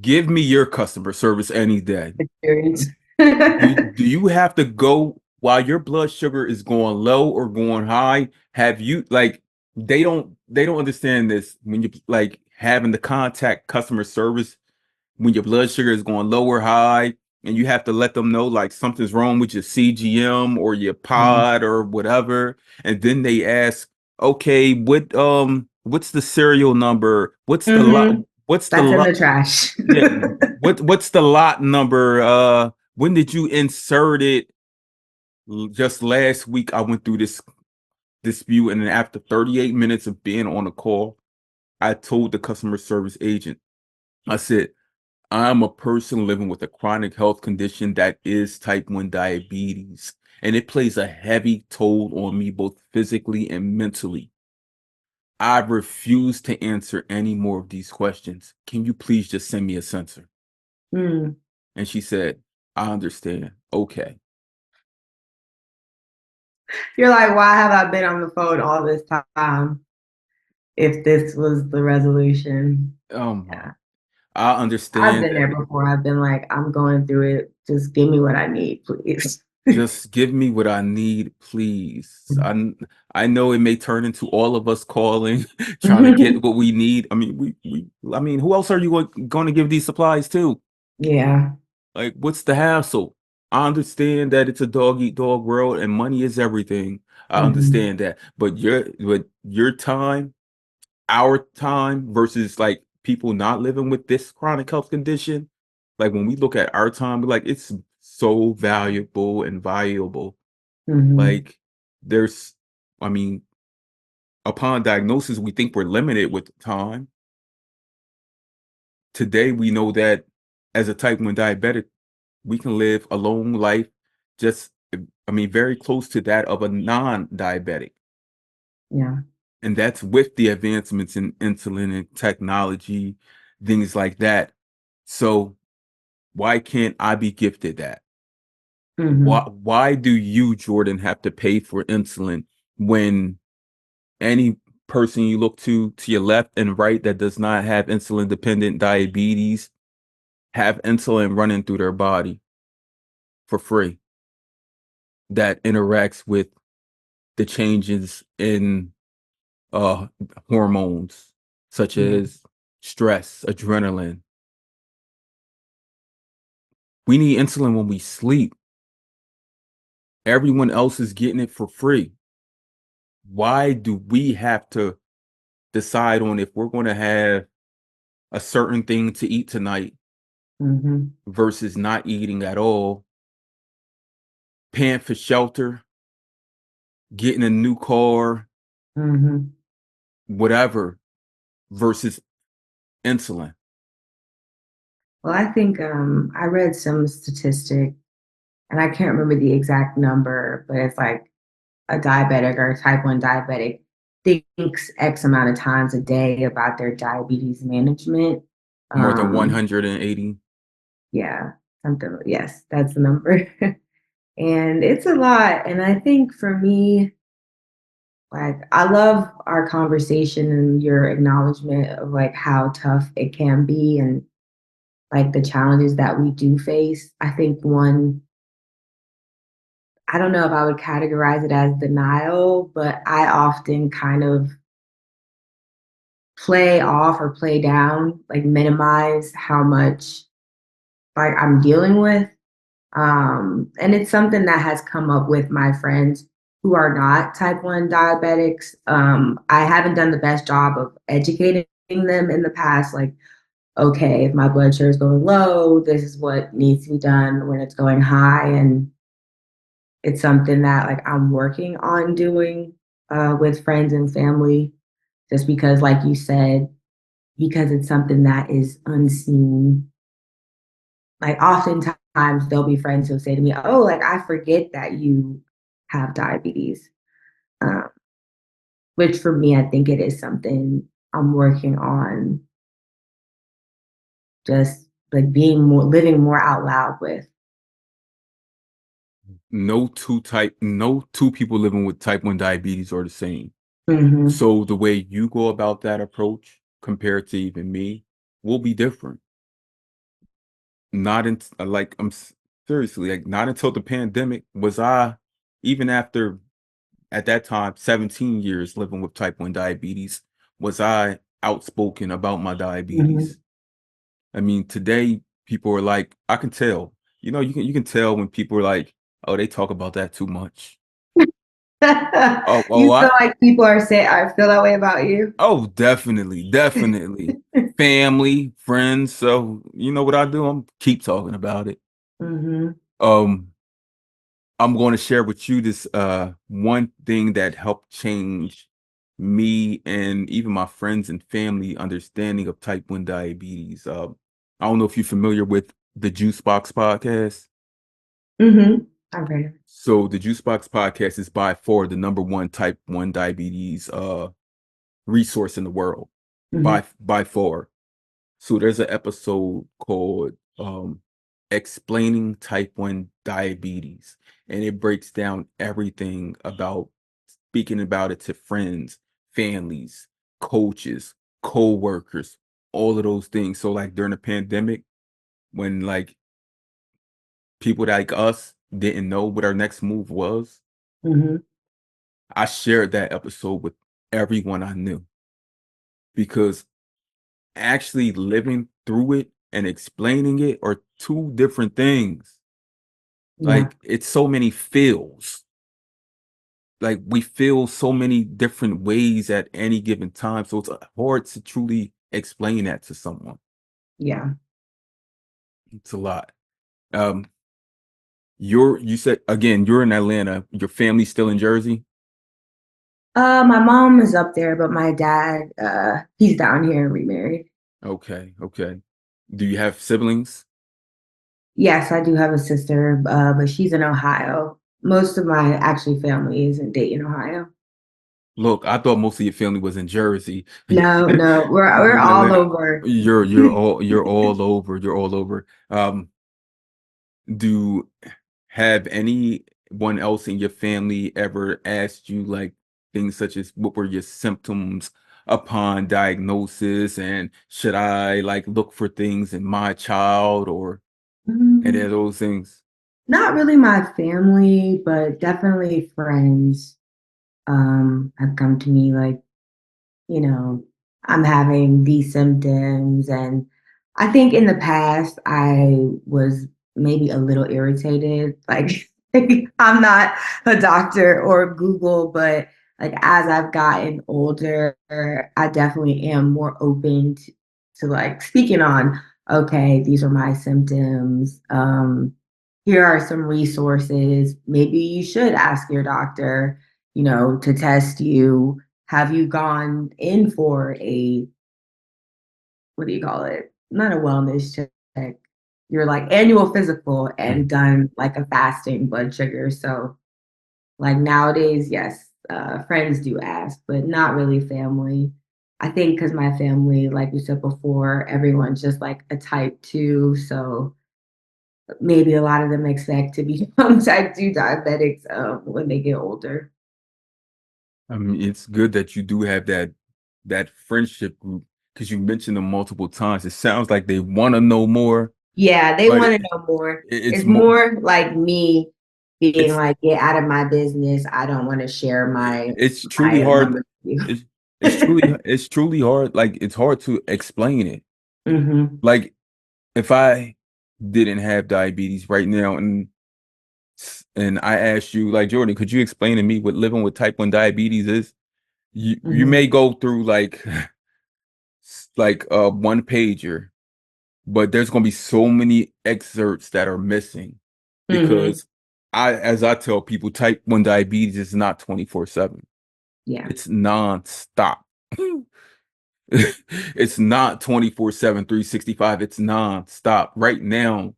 Give me your customer service any day. Experience. Do you have to go while your blood sugar is going low or going high? Have you, like, they don't understand this when you like having to contact customer service when your blood sugar is going low or high, and you have to let them know like something's wrong with your CGM or your Mhm. pod or whatever. And then they ask, okay, what's the serial number? Mhm. What's the That's in the lot? trash. Yeah, what's the lot number? When did you insert it? Just last week I went through this dispute, and then after 38 minutes of being on a call, I told the customer service agent, I said, I'm a person living with a chronic health condition that is type 1 diabetes, and it plays a heavy toll on me both physically and mentally. I refuse to answer any more of these questions. Can you please just send me a sensor? Mm. And she said, I understand. Okay. You're like, why have I been on the phone all this time if this was the resolution? Oh my. Yeah. I I've understand been that. there before. I've been like, I'm going through it. Just give me what I need, please. Just give me what I need, please. I know it may turn into all of us calling, trying to get what we need. I mean, I mean, who else are you going to give these supplies to? Yeah. Like, what's the hassle? I understand that it's a dog eat dog world and money is everything. I Hmm. understand that. But your time, our time versus like people not living with this chronic health condition, like when we look at our time, we're like, it's so valuable and valuable. Hmm. Like, there's, I mean, upon diagnosis, we think we're limited with time. Today, we know that as a type 1 diabetic, we can live a long life, just, I mean, very close to that of a non-diabetic. Yeah. And that's with the advancements in insulin and technology, things like that. So why can't I be gifted that? Hmm. Why do you, Jourdan, have to pay for insulin when any person you look to your left and right that does not have insulin dependent diabetes have insulin running through their body for free that interacts with the changes in uh hormones such Yeah. as stress, adrenaline. We need insulin when we sleep. Everyone else is getting it for free. Why do we have to decide on if we're going to have a certain thing to eat tonight Hmm. versus not eating at all, paying for shelter, getting a new car, Hmm. whatever, versus insulin? Well, I think I read some statistic, and I can't remember the exact number, but it's like a diabetic or a type 1 diabetic thinks X amount of times a day about their diabetes management. More than Um, 180. yeah, something. Yes, that's the number. And it's a lot. And I think for me, like I love our conversation and your acknowledgement of like how tough it can be and like the challenges that we do face. I think one, I don't know if I would categorize it as denial, but I often kind of play off or play down, like minimize how much like I'm dealing with. And it's something that has come up with my friends who are not type 1 diabetics. I haven't done the best job of educating them in the past, like, okay, if my blood sugar is going low, this is what needs to be done when it's going high. And it's something that like I'm working on doing with friends and family, just because, like you said, because it's something that is unseen. Like oftentimes there'll be friends who'll say to me, "Oh, like I forget that you have diabetes," um, which for me, I think it is something I'm working on, just like being more, living more out loud with. No two people living with type 1 diabetes are the same. Hmm. So the way you go about that approach compared to even me will be different. Not in like seriously, like not until the pandemic was I, even after at that time 17 years living with type 1 diabetes, was I outspoken about my Hmm. diabetes. I mean, today people are like, I can tell. You can tell when people are like, oh, they talk about that too much. Oh, You oh, feel I like people are saying, I feel that way about you? oh, definitely, definitely. Family, friends. So you know what I do? I'm keep talking about it. Hmm. Um, I'm going to share with you this one thing that helped change me and even my friends and family understanding of type 1 diabetes. I don't know if you're familiar with the Juice Box podcast. Hmm. I've heard of it. So the Juice Box podcast is by far the number one type 1 diabetes resource in the world. Hmm. By far. So there's an episode called Explaining Type 1 Diabetes, and it breaks down everything about speaking about it to friends, families, coaches, co-workers, all of those things. So like during the pandemic, when like people like us didn't know what our next move was, Hmm. I shared that episode with everyone I knew because actually living through it and explaining it are two different things. Yeah. Like it's so many feels. Like we feel so many different ways at any given time. So it's hard to truly explain that to someone. Yeah. It's a lot. Um, you said again, you're in Atlanta. Your family's still in Jersey? My mom is up there, but my dad, he's down here and remarried. Okay, okay. Do you have siblings? Yes, I do have a sister, but she's in Ohio. Most of my actually family is in Dayton, Ohio. Look, I thought most of your family was in Jersey. No, no, we're You're in all Atlanta. over. You're all over. You're all over. Do have anyone else in your family ever asked you like things such as what were your symptoms upon diagnosis and should I like look for things in my child or any of Mm, those things? not really my family, but definitely friends have come to me like, you know, I'm having these symptoms. And I think in the past, I was maybe a little irritated. Like, I'm not a doctor or Google, but like as I've gotten older, I definitely am more open to like speaking on, okay, these are my symptoms. Here are some resources. Maybe you should ask your doctor, to test you. Have you gone in for a, what do you call it? Not a wellness check. Your like annual physical and Mm. done like a fasting blood sugar. So like nowadays, yes, friends do ask, but not really family. I think because my family, like you said before, everyone's just like a type 2. So maybe a lot of them expect to become type 2 diabetics when they get older. I mean, it's good that you do have that friendship group because you mentioned them multiple times. It sounds like they want to know more, Yeah, they but want to know more. it's It's more. more like me being It's like, get out of my business. I don't want to share it's truly my hard. number with It's you. it's truly hard. Like it's hard to explain it. Hmm. Like if I didn't have diabetes right now, and I asked you, like Jordan, could you explain to me what living with type 1 diabetes is? You Hmm. may go through like like a one pager, but there's gonna be so many excerpts that are missing Hmm. because as I tell people, type 1 diabetes is not 24/7. Yeah. It's nonstop. It's not 24/7, 365. It's nonstop. Right now,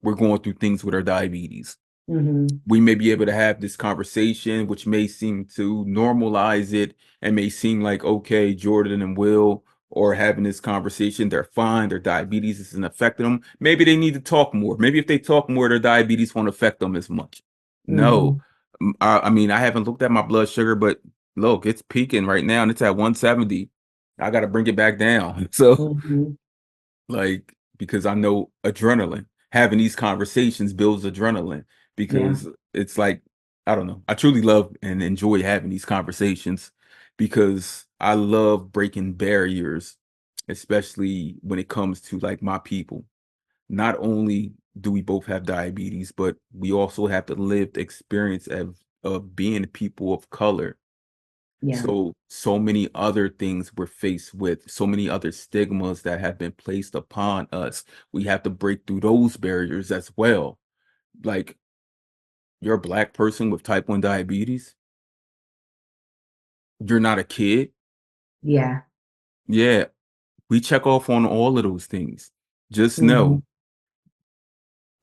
we're going through things with our diabetes. Hmm. We may be able to have this conversation, which may seem to normalize it and may seem like, okay, Jordan and Will are having this conversation. They're fine. Their diabetes isn't affecting them. Maybe they need to talk more. Maybe if they talk more, their diabetes won't affect them as much. No. Hmm. I mean, I haven't looked at my blood sugar, but look, it's peaking right now and it's at 170. I got to bring it back down. So Hmm. like because I know adrenaline. Having these conversations builds adrenaline Yeah. because it's like I don't know. I truly love and enjoy having these conversations because I love breaking barriers, especially when it comes to like my people. Not only do we both have diabetes, but we also have the lived experience of being people of color. Yeah. So many other things we're faced with, so many other stigmas that have been placed upon us. We have to break through those barriers as well. Like you're a black person with type 1 diabetes, you're not a kid. Yeah. Yeah, we check off on all of those things. Just Hmm. know,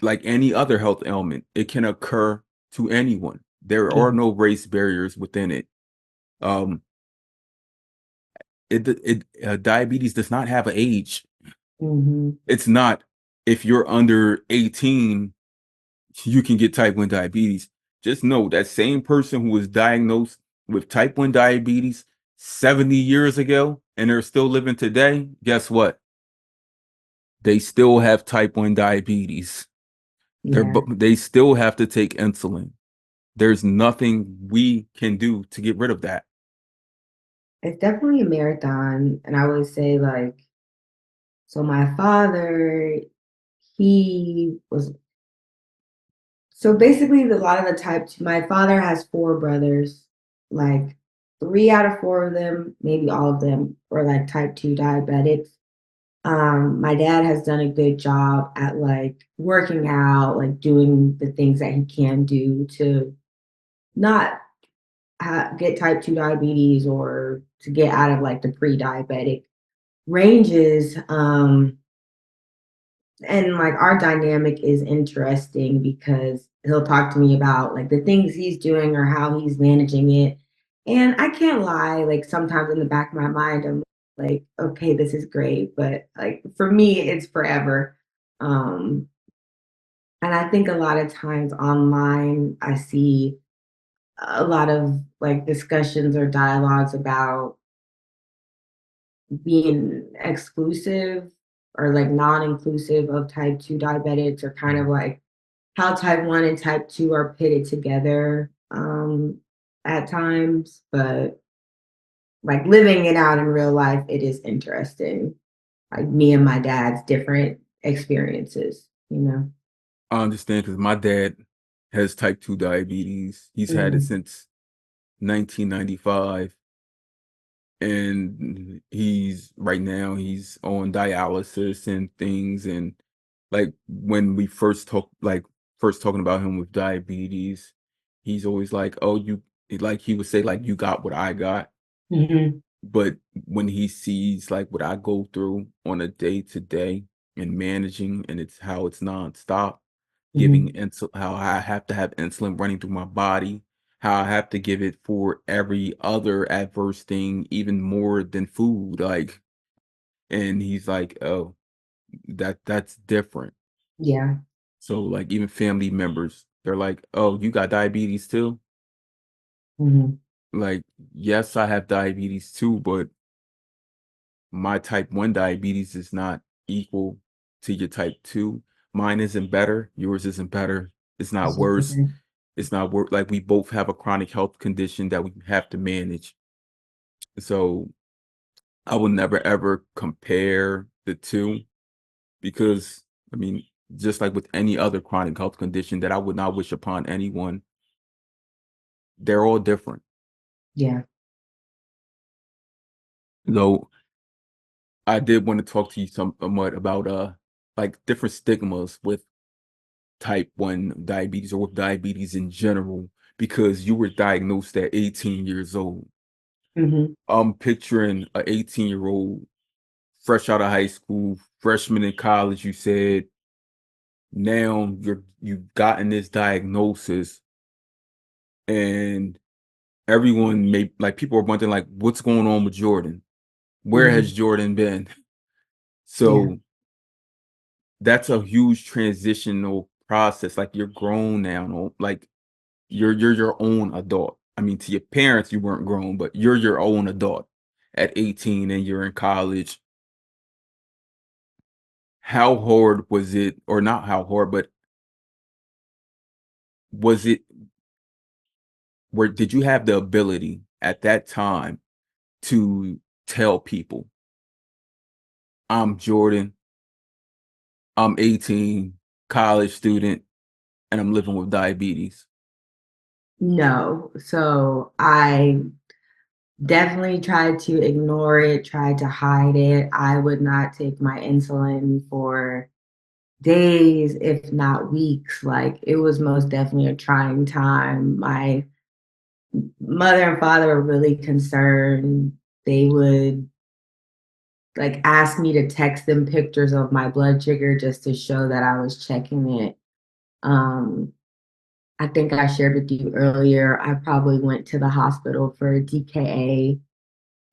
like any other health ailment, it can occur to anyone. There Yeah. are no race barriers within it. Um, diabetes does not have an age. Hmm. It's not if you're under 18, you can get type 1 diabetes. Just know that same person who was diagnosed with type 1 diabetes 70 years ago and they're still living today, guess what? They still have type 1 diabetes. Yeah. They still have to take insulin. There's nothing we can do to get rid of that. It's definitely a marathon. And I would say, like, so my father, he was so basically a lot of the type 2, my father has four brothers, like three out of four of them, maybe all of them, were like type 2 diabetics. My dad has done a good job at like working out, like doing the things that he can do to not get type 2 diabetes or to get out of like the pre-diabetic ranges. And like our dynamic is interesting because he'll talk to me about like the things he's doing or how he's managing it. And I can't lie, like sometimes in the back of my mind, I'm like, okay, this is great. But like for me, it's forever. Um, and I think a lot of times online, I see a lot of like discussions or dialogues about being exclusive or like non-inclusive of type 2 diabetics or kind of like how type 1 and type 2 are pitted together at times, but like living it out in real life, it is interesting. Like me and my dad's different experiences, you know? I understand because my dad has type 2 diabetes. He's had it Hmm. since 1995. And he's right now he's on dialysis and things and like when we first talking about him with diabetes, he's always like, oh, you like he would say like you got what I got. Hmm. But when he sees like what I go through on a day to day and managing and it's how it's nonstop, giving Hmm. insulin, how I have to have insulin running through my body how I have to give it for every other adverse thing, even more than food. Like, and he's like, oh, that's different. Yeah. So like even family members, they're like, oh, you got diabetes too? Hmm. Like, yes, I have diabetes too, but my type 1 diabetes is not equal to your type 2. Mine isn't better, yours isn't better. It's not It's just worse. different. It's not work like we both have a chronic health condition that we have to manage. So I will never ever compare the two because I mean, just like with any other chronic health condition that I would not wish upon anyone, they're all different. Yeah. Though I did want to talk to you somewhat about like different stigmas with type 1 diabetes or with diabetes in general because you were diagnosed at 18 years old. Hmm. I'm picturing an 18-year-old fresh out of high school, freshman in college, you said. Now you've gotten this diagnosis and everyone may like people are wondering like what's going on with Jourdan? Where Hmm. has Jourdan been? Yeah. So that's a huge transitional process. Like you're grown now, no? Like you're your own adult. I mean, to your parents, you weren't grown, but you're your own adult at 18 and you're in college. How hard was it, or not how hard, but was it where did you have the ability at that time to tell people, I'm Jourdan, I'm 18, college student, and I'm living with diabetes? No. So I definitely tried to ignore it, tried to hide it. I would not take my insulin for days, if not weeks. Like it was most definitely a trying time. My mother and father were really concerned. They would like ask me to text them pictures of my blood sugar just to show that I was checking it. Um, I think I shared with you earlier, I probably went to the hospital for DKA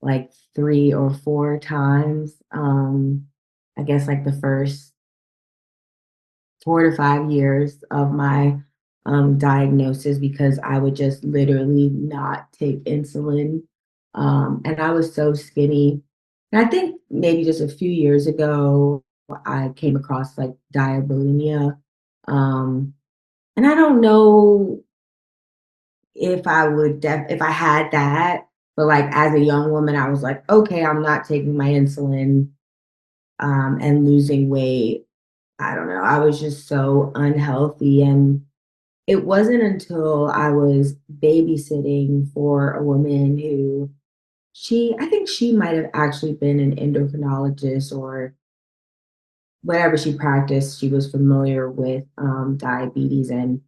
like 3 or 4 times. I guess like the first 4 to 5 years of my diagnosis because I would just literally not take insulin. And I was so skinny. And I think maybe just a few years ago, I came across like diabulimia. Um, and I don't know if if I had that, but like as a young woman, I was like, okay, I'm not taking my insulin and losing weight. I don't know. I was just so unhealthy. And it wasn't until I was babysitting for a woman who I think she might have actually been an endocrinologist or whatever she practiced. She was familiar with diabetes and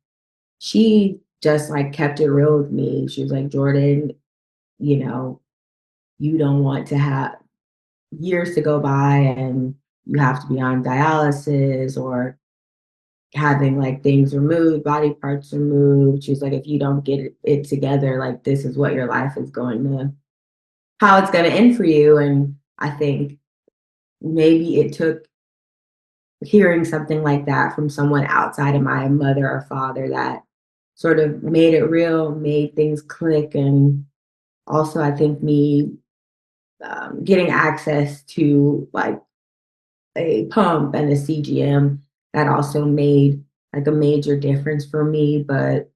she just like kept it real with me. She was like, Jourdan, you know, you don't want to have years to go by and you have to be on dialysis or having like things removed, body parts removed. She's like, if you don't get it together, like this is what your life is going to, how it's going to end for you. And I think maybe it took hearing something like that from someone outside of my mother or father that sort of made it real, made things click. And also, I think me getting access to like a pump and a CGM that also made like a major difference for me. But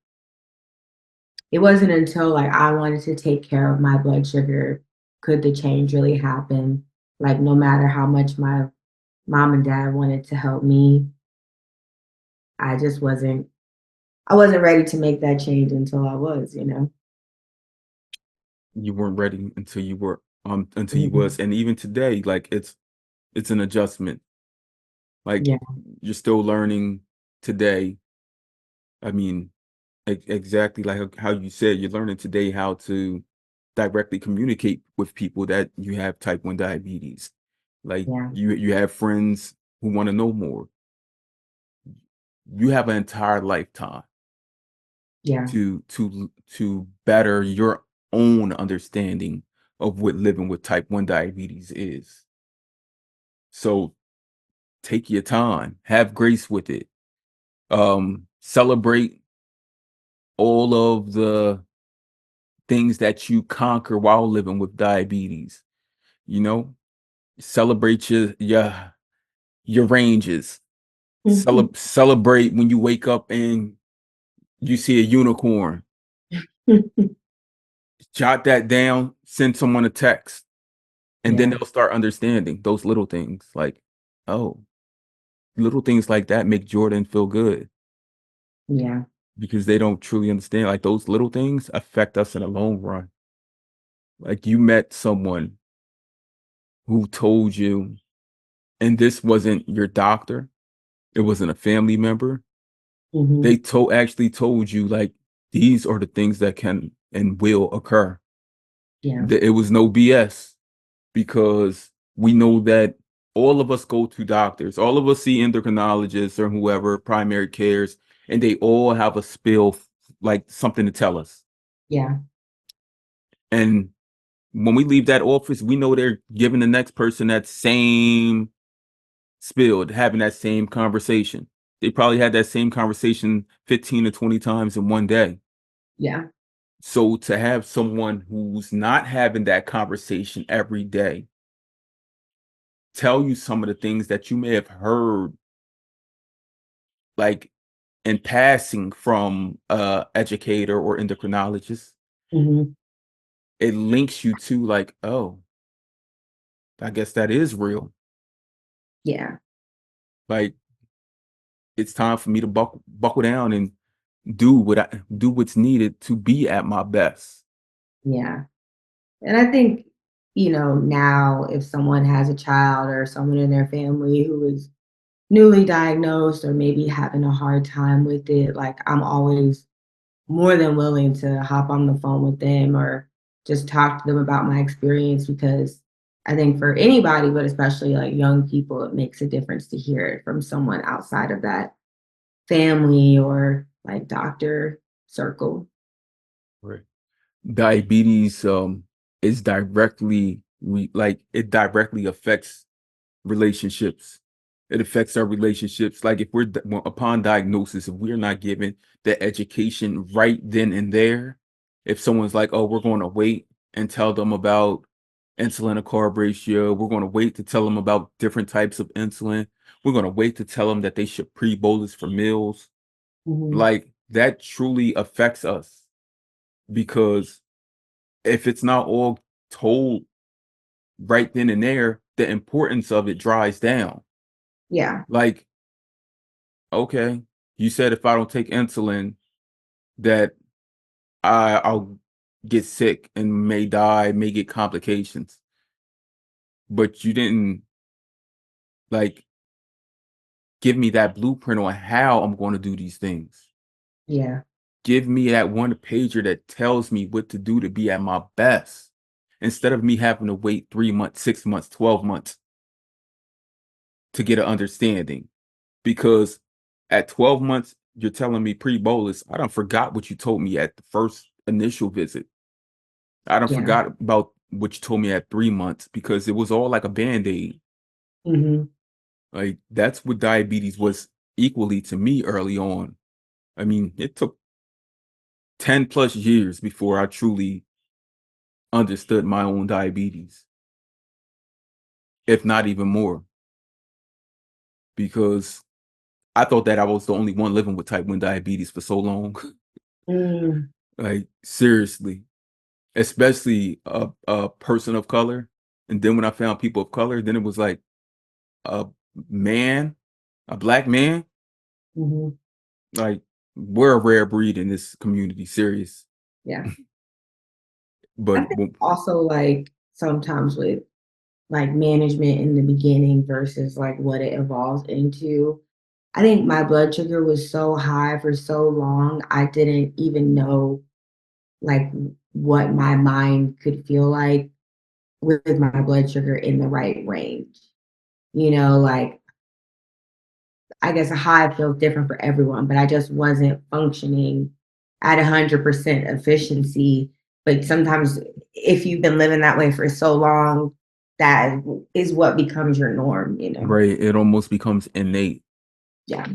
it wasn't until like I wanted to take care of my blood sugar could the change really happen. Like no matter how much my mom and dad wanted to help me, I just wasn't ready to make that change until I was, you know. You weren't ready until you Mhm. was, and even today, like it's an adjustment. Like Yeah, you're still learning today. I mean, exactly like how you said, you're learning today how to directly communicate with people that you have type 1 diabetes. Like yeah, you have friends who want to know more. You have an entire lifetime Yeah. to better your own understanding of what living with type 1 diabetes is. So take your time, have grace with it. Celebrate all of the things that you conquer while living with diabetes. You know, celebrate your ranges. Celebrate when you wake up and you see a unicorn. Jot that down, send someone a text, and then Yeah. they'll start understanding those little things. Like, oh, little things like that make Jourdan feel good Yeah. because they don't truly understand. Like those little things affect us in the long run. Like you met someone who told you, and this wasn't your doctor, it wasn't a family member. Hmm. They actually told you like these are the things that can and will occur. Yeah. That it was no BS because we know that all of us go to doctors, all of us see endocrinologists or whoever, primary cares, and they all have a spill, like something to tell us. Yeah. And when we leave that office, we know they're giving the next person that same spill, having that same conversation. They probably had that same conversation 15 to 20 times in one day. Yeah. So to have someone who's not having that conversation every day tell you some of the things that you may have heard like in passing from a educator or endocrinologist, Hmm. it links you to like, oh, I guess that is real. Yeah. Like it's time for me to buckle down and do what's needed to be at my best. Yeah. And I think, now if someone has a child or someone in their family who is newly diagnosed or maybe having a hard time with it, like I'm always more than willing to hop on the phone with them or just talk to them about my experience because I think for anybody, but especially like young people, it makes a difference to hear it from someone outside of that family or like doctor circle. Right. Diabetes is like it directly affects relationships. It affects our relationships. Like if upon diagnosis, if we're not given the education right then and there, if someone's like, "Oh, we're going to wait and tell them about insulin to carb ratio. We're going to wait to tell them about different types of insulin. We're going to wait to tell them that they should pre-bolus for meals." Hmm. Like that truly affects us because if it's not all told right then and there, the importance of it dries down. Yeah. Like, okay, you said if I don't take insulin, that I'll get sick and may die, may get complications. But you didn't like give me that blueprint on how I'm going to do these things. Yeah. Give me that one pager that tells me what to do to be at my best instead of me having to wait 3 months, 6 months, 12 months to get an understanding. Because at 12 months, you're telling me pre-bolus. I don't forgot what you told me at the first initial visit. I don't Yeah. forgot about what you told me at 3 months because it was all like a band-aid. Hmm. Like that's what diabetes was equally to me early on. I mean, it took 10 plus years before I truly understood my own diabetes, if not even more, because I thought that I was the only one living with type 1 diabetes for so long. Mm. Like seriously, especially a person of color. And then when I found people of color, then it was like a man, a black man. Hmm. Like we're a rare breed in this community, serious. Yeah. I But think also like sometimes with like management in the beginning versus like what it evolves into. I think my blood sugar was so high for so long, I didn't even know like what my mind could feel like with my blood sugar in the right range. Like I guess a high feels different for everyone, but I just wasn't functioning at 100% efficiency. But sometimes if you've been living that way for so long, that is what becomes your norm, you know? Right. It almost becomes innate. Yeah.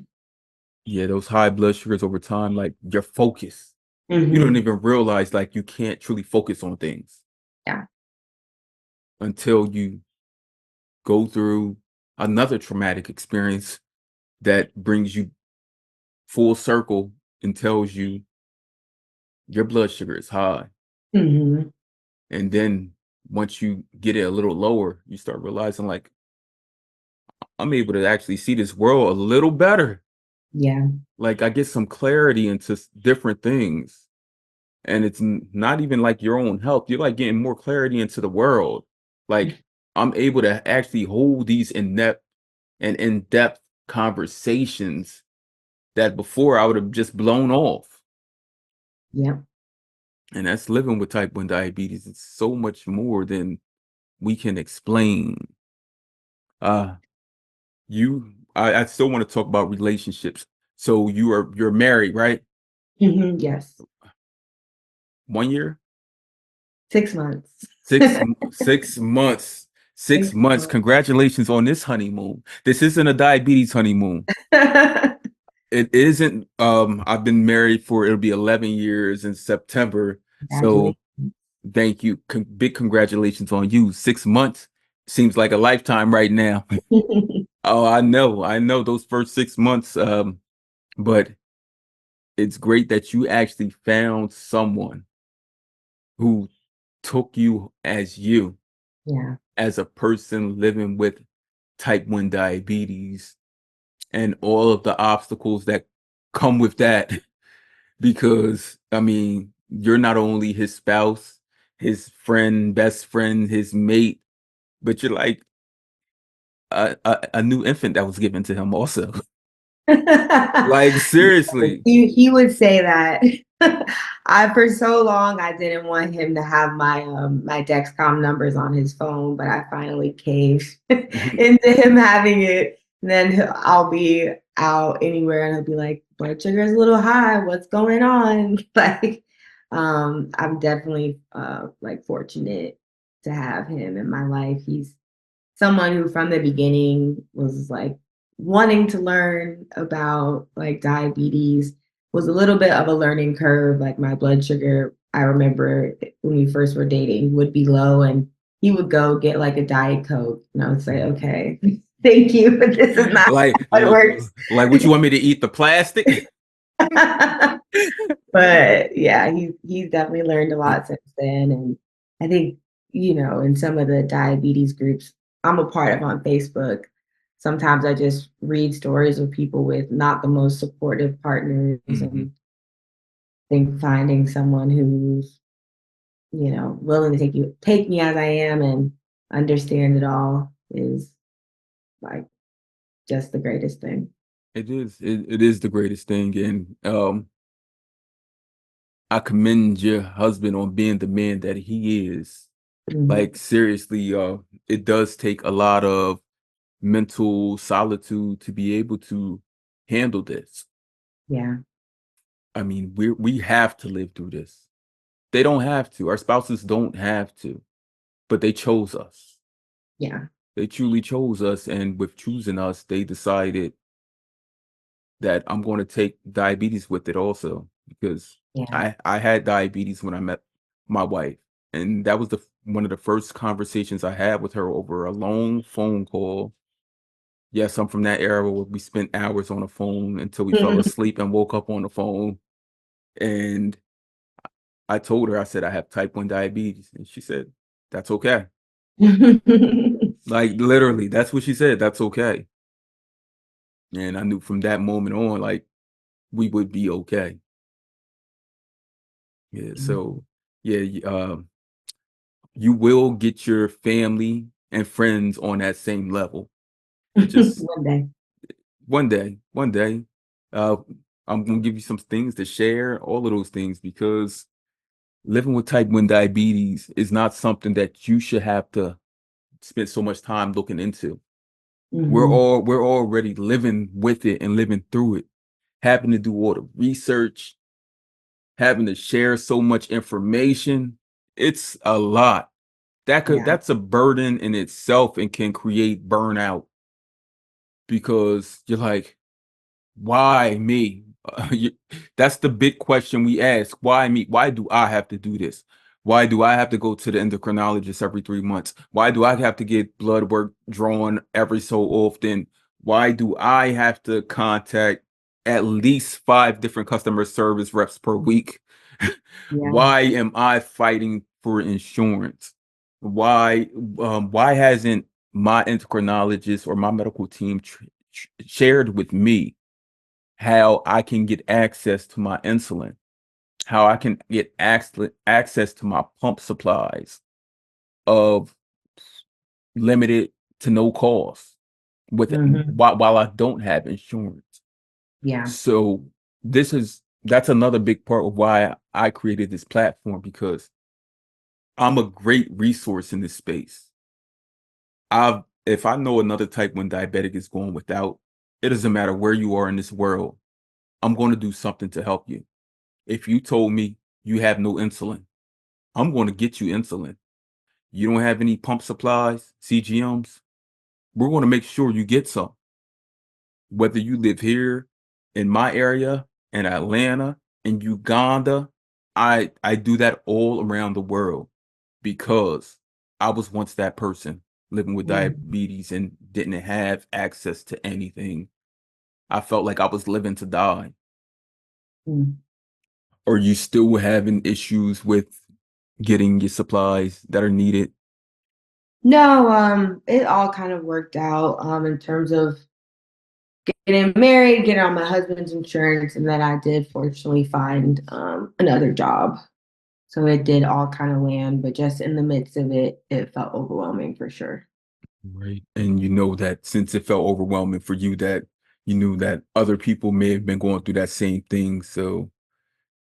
Yeah, those high blood sugars over time, like your focus. You don't Hmm. even realize like you can't truly focus on things Yeah. until you go through another traumatic experience that brings you full circle and tells you your blood sugar is high. Hmm. And then once you get it a little lower, you start realizing like I'm able to actually see this world a little better. Yeah. Like I get some clarity into different things. And it's not even like your own health. You're like getting more clarity into the world. Like I'm able to actually hold these in-depth conversations that before I would have just blown off. Yeah. And that's living with type 1 diabetes. It's so much more than we can explain. Uh I still want to talk about relationships. So you're married, right? Hmm. Yes. 1 year? 6 months. 6 months. Six 6 months. months. Congratulations on this honeymoon. This isn't a diabetes honeymoon. It isn't. I've been married for it'll be 11 years in September. So Congratulations. thank you. Big congratulations on you. 6 months seems like a lifetime right now. Oh, I know those first 6 months. But it's great that you actually found someone who took you as you, Yeah. as a person living with type 1 diabetes and all of the obstacles that come with that. Because, I mean, you're not only his spouse, his friend, best friend, his mate, but you're like a new infant that was given to him also. Like, seriously. He would say that. I for so long I didn't want him to have my Dexcom numbers on his phone, but I finally caved into him having it. And then I'll be out anywhere and he'll be like, blood sugar is a little high. What's going on? Like, I'm definitely like fortunate to have him in my life. He's someone who from the beginning was like wanting to learn about like diabetes, was a little bit of a learning curve. Like my blood sugar, I remember when we first were dating, would be low and he would go get like a Diet Coke. And I would say, okay, thank you, but this is not like how it works. like what you want me to eat the plastic? But yeah, he's definitely learned a lot since then. And I think, in some of the diabetes groups I'm a part of on Facebook, sometimes I just read stories of people with not the most supportive partners Mhm. and think finding someone who's, willing to take me as I am and understand it all is like just the greatest thing. It is. It is the greatest thing, and I commend your husband on being the man that he is. Mhm. Like seriously, it does take a lot of mental solitude to be able to handle this. Yeah. I mean, we have to live through this. They don't have to. Our spouses don't have to, but they chose us. Yeah. They truly chose us, and with choosing us, they decided that I'm going to take diabetes with it also because Yeah. I had diabetes when I met my wife, and that was the one of the first conversations I had with her over a long phone call. Yes, I'm from that era where we spent hours on the phone until we fell asleep and woke up on the phone. And I told her, I said, I have type 1 diabetes. And she said, that's okay. Like literally, that's what she said. That's okay. And I knew from that moment on, like we would be okay. Yeah. So yeah, you will get your family and friends on that same level. It just One day. one day, uh, I'm gonna give you some things to share, all of those things, because living with type 1 diabetes is not something that you should have to spend so much time looking into. Hmm. We're already living with it and living through it, having to do all the research, having to share so much information, it's a lot. Yeah. That's a burden in itself and can create burnout because you're like, why me? That's the big question we ask. Why me? Why do I have to do this? Why do I have to go to the endocrinologist every 3 months? Why do I have to get blood work drawn every so often? Why do I have to contact at least 5 different customer service reps per week? Yeah. Why am I fighting for insurance? Why why hasn't my endocrinologist or my medical team shared with me how I can get access to my insulin, how I can get access to my pump supplies of limited to no cost with Hmm. while I don't have insurance. Yeah. So that's another big part of why I created this platform because I'm a great resource in this space. If I know another type 1 diabetic is going without, it doesn't matter where you are in this world, I'm going to do something to help you. If you told me you have no insulin, I'm going to get you insulin. You don't have any pump supplies, CGMs, we're going to make sure you get some. Whether you live here in my area, in Atlanta, in Uganda, I do that all around the world because I was once that person living with Hmm. diabetes and didn't have access to anything. I felt like I was living to die. Are you still having issues with getting your supplies that are needed? No, it all kind of worked out in terms of getting married, getting on my husband's insurance, and then I did fortunately find another job. So it did all kind of land, but just in the midst of it, it felt overwhelming for sure. Right. And you know that since it felt overwhelming for you, that you knew that other people may have been going through that same thing. So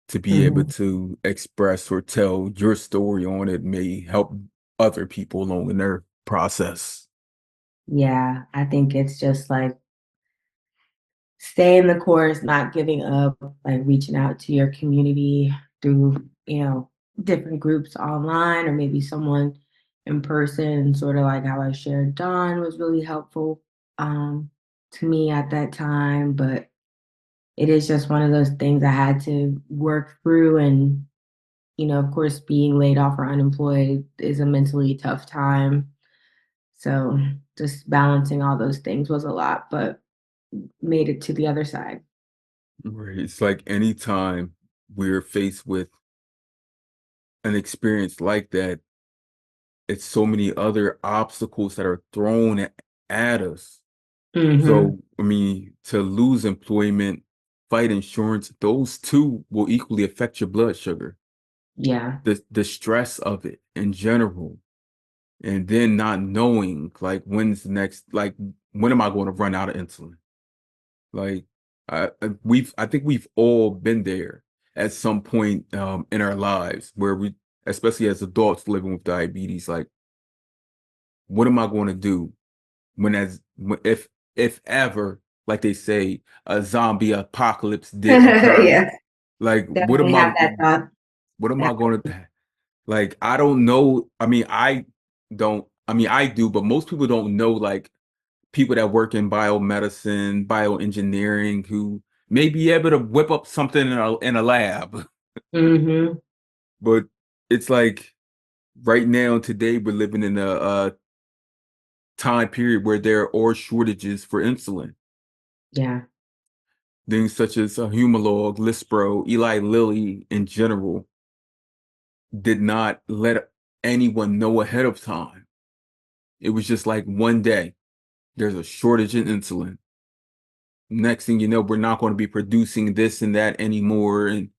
to be able Hmm. to express or tell your story on it may help other people along in their process. Yeah, I think it's just like staying the course, not giving up, like reaching out to your community through, different groups online or maybe someone in person, sort of like how I shared Dawn was really helpful um, to me at that time. But it is just one of those things I had to work through. And, of course, being laid off or unemployed is a mentally tough time. So just balancing all those things was a lot, but made it to the other side. Right. It's like anytime we're faced with an experience like that, it's so many other obstacles that are thrown at us. Hmm. So, I mean, to lose employment, fight insurance, those two will equally affect your blood sugar, Yeah. the stress of it in general, and then not knowing like when's the next, like when am I going to run out of insulin? Like I think we've all been there at some point in our lives where we, especially as adults living with diabetes, like what am I going to do if ever, like they say, a zombie apocalypse did occur? Yeah, Like definitely have that thought. what am Yeah. I going to like? I don't know. I mean, I don't. I mean, I do, but most people don't know. Like people that work in biomedicine, bioengineering, who may be able to whip up something in a lab. Hmm. But it's like right now, today, we're living in a time period where there are shortages for insulin. Yeah. Things such as Humalog, Lispro, Eli Lilly in general did not let anyone know ahead of time. It was just like one day there's a shortage in insulin. Next thing you know, we're not going to be producing this and that anymore. And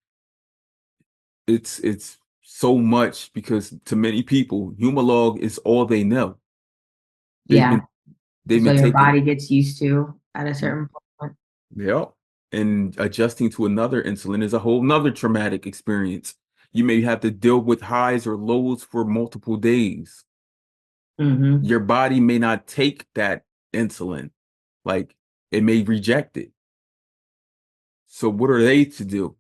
it's so much because to many people, Humalog is all they know. They've Yeah. been they've So been your taking body gets used to at a certain point. yeah. And adjusting to another insulin is a whole nother traumatic experience. You may have to deal with highs or lows for multiple days. Hmm. Your body may not take that insulin. Like it may reject it. So what are they to do?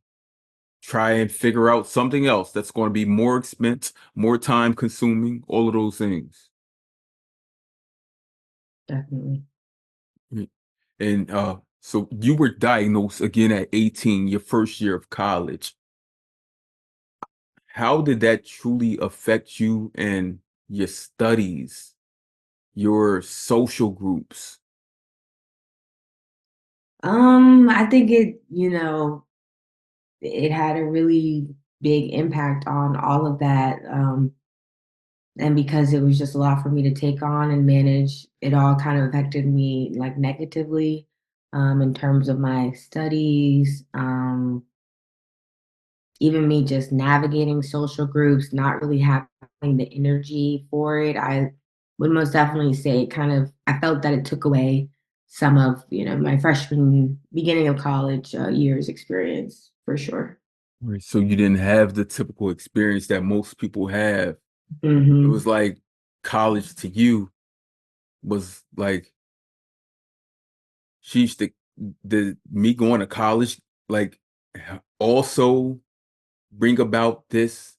try and figure out something else that's going to be more expense, more time consuming, all of those things. Definitely. Mm. And so you were diagnosed again at 18, your first year of college. How did that truly affect you and your studies, your social groups? I think it had a really big impact on all of that. And because it was just a lot for me to take on and manage, it all kind of affected me like negatively, in terms of my studies, even me just navigating social groups, not really having the energy for it. I would most definitely say I felt that it took away some of, my freshman, beginning of college years experience for sure. Right. So you didn't have the typical experience that most people have. It Hmm. was like college to you was like, sheesh, the me going to college, like also bring about this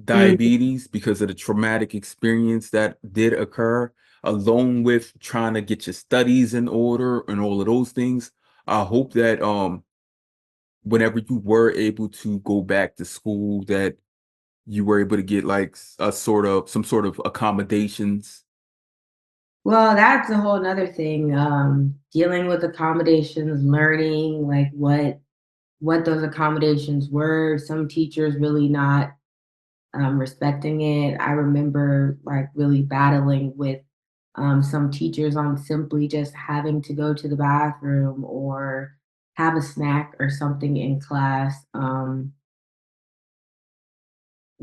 diabetes because of the traumatic experience that did occur, along with trying to get your studies in order and all of those things. I hope that whenever you were able to go back to school, that you were able to get like a sort of some sort of accommodations. Well, that's a whole nother thing. Dealing with accommodations, learning like what those accommodations were. Some teachers really not respecting it. I remember like really battling with some teachers on simply just having to go to the bathroom or have a snack or something in class.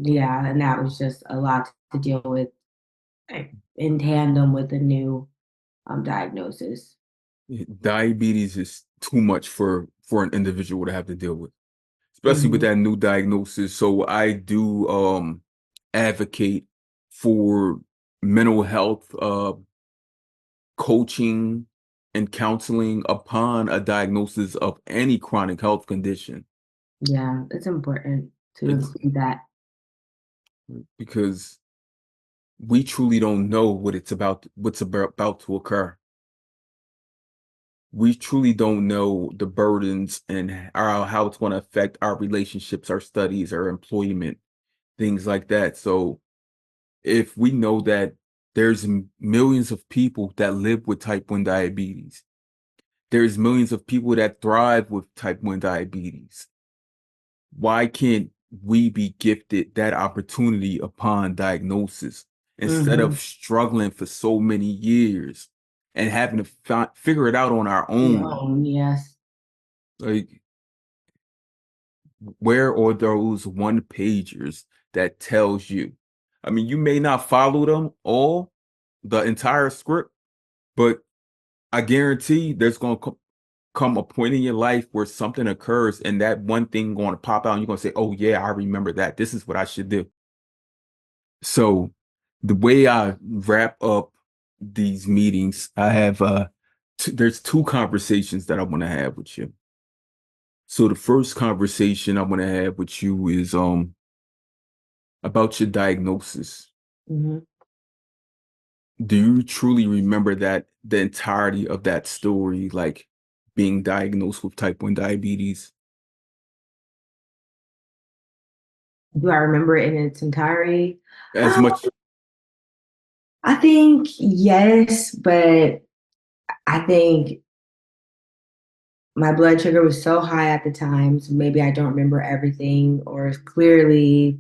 Yeah, and that was just a lot to deal with, in tandem with the new diagnosis. Diabetes is too much for an individual to have to deal with, especially with Hmm. that new diagnosis. So I do advocate for mental health coaching and counseling upon a diagnosis of any chronic health condition. Yeah, it's important to It's include that. because we truly don't know what's about to occur. We truly don't know the burdens and how it's going to affect our relationships, our studies, our employment, things like that. So if we know that there's millions of people that live with type 1 diabetes, there's millions of people that thrive with type 1 diabetes. Why can't we be gifted that opportunity upon diagnosis instead of Hmm. struggling for so many years and having to figure it out on our Your own? own, yes. Like, where are those one pagers that tells you? I mean, you may not follow them all, the entire script, but I guarantee there's going to come a point in your life where something occurs and that one thing going to pop out and you're going to say, oh yeah, I remember that. This is what I should do. So the way I wrap up these meetings, I have there's two conversations that I want to have with you. So the first conversation I want to have with you is about your diagnosis. Hmm. Do you truly remember that the entirety of that story, like being diagnosed with type 1 diabetes? Do I remember it in its entirety? As Um, much I think yes, but I think my blood sugar was so high at the time, so maybe I don't remember everything or as clearly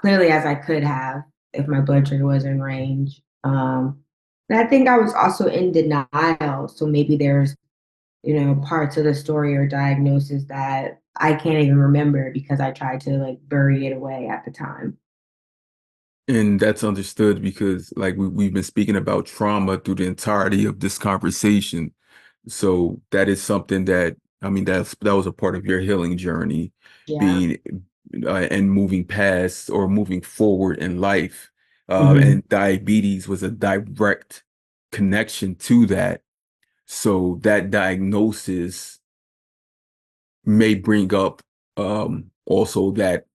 as I could have if my blood sugar was in range. And I think I was also in denial, so maybe there's parts of the story or diagnosis that I can't even remember because I tried to like bury it away at the time. And that's understood because like we've been speaking about trauma through the entirety of this conversation. So that is something that, I mean, that was a part of your healing journey, Yeah. being and moving past or moving forward in life. Hmm. And diabetes was a direct connection to that. So that diagnosis may bring up Also that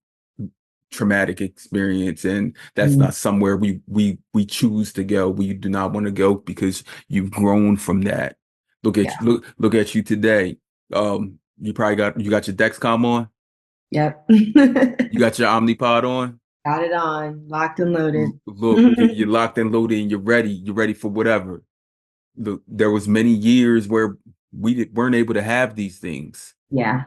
traumatic experience, and that's Mm, not somewhere we choose to go. We do not want to go because you've grown from that. yeah. Look at you today. You probably got your Dexcom on, Yep. you got your Omnipod on. Got it on, locked and loaded. Look, you're locked and loaded, and you're ready for whatever. Look, there was many years where weren't able to have these things. Yeah.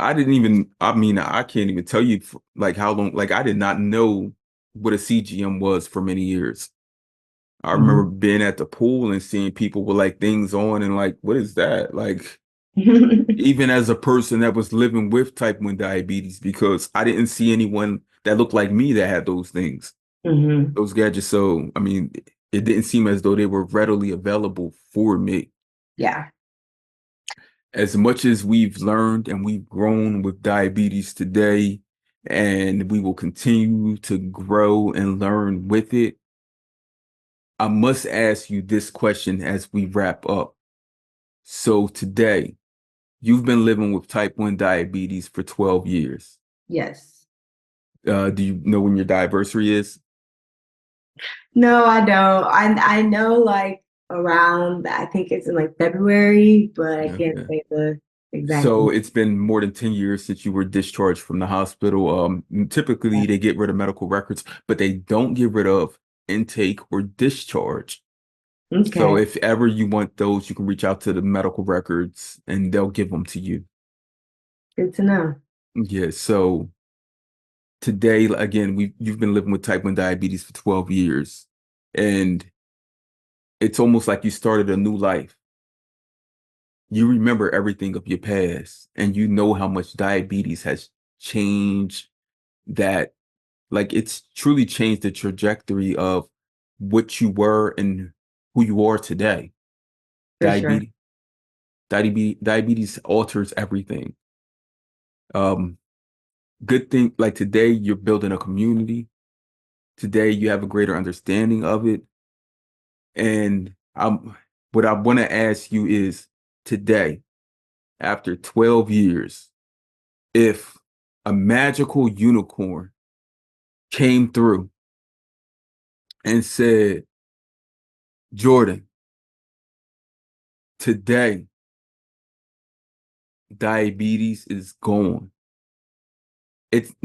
I didn't even, I mean, I can't even tell you like how long, like I did not know what a CGM was for many years. I remember Mhm. being at the pool and seeing people with like things on and like, what is that? Like, even as a person that was living with type 1 diabetes, because I didn't see anyone that looked like me that had those things, Mhm. those gadgets. So, I mean, it didn't seem as though they were readily available for me. Yeah. As much as we've learned and we've grown with diabetes today, and we will continue to grow and learn with it, I must ask you this question as we wrap up. So today, you've been living with type 1 diabetes for 12 years. Yes. Do you know when your anniversary is? No, I don't. I know like around I think it's in like February, but I can't Okay. say the exact So date. it's been more than 10 years since you were discharged from the hospital. Typically they get rid of medical records, but they don't get rid of intake or discharge. So Okay. if ever you want those, you can reach out to the medical records and they'll give them to you. Good to know. Yeah, so today, again, you've been living with type 1 diabetes for 12 years, and it's almost like you started a new life. You remember everything of your past, and you know how much diabetes has changed that, like it's truly changed the trajectory of what you were and who you are today. For sure. Diabetes, diabetes alters everything. Um, Good thing, like today, you're building a community. Today, you have a greater understanding of it. And what I want to ask you is today, after 12 years, if a magical unicorn came through and said, Jourdan, today, diabetes is gone.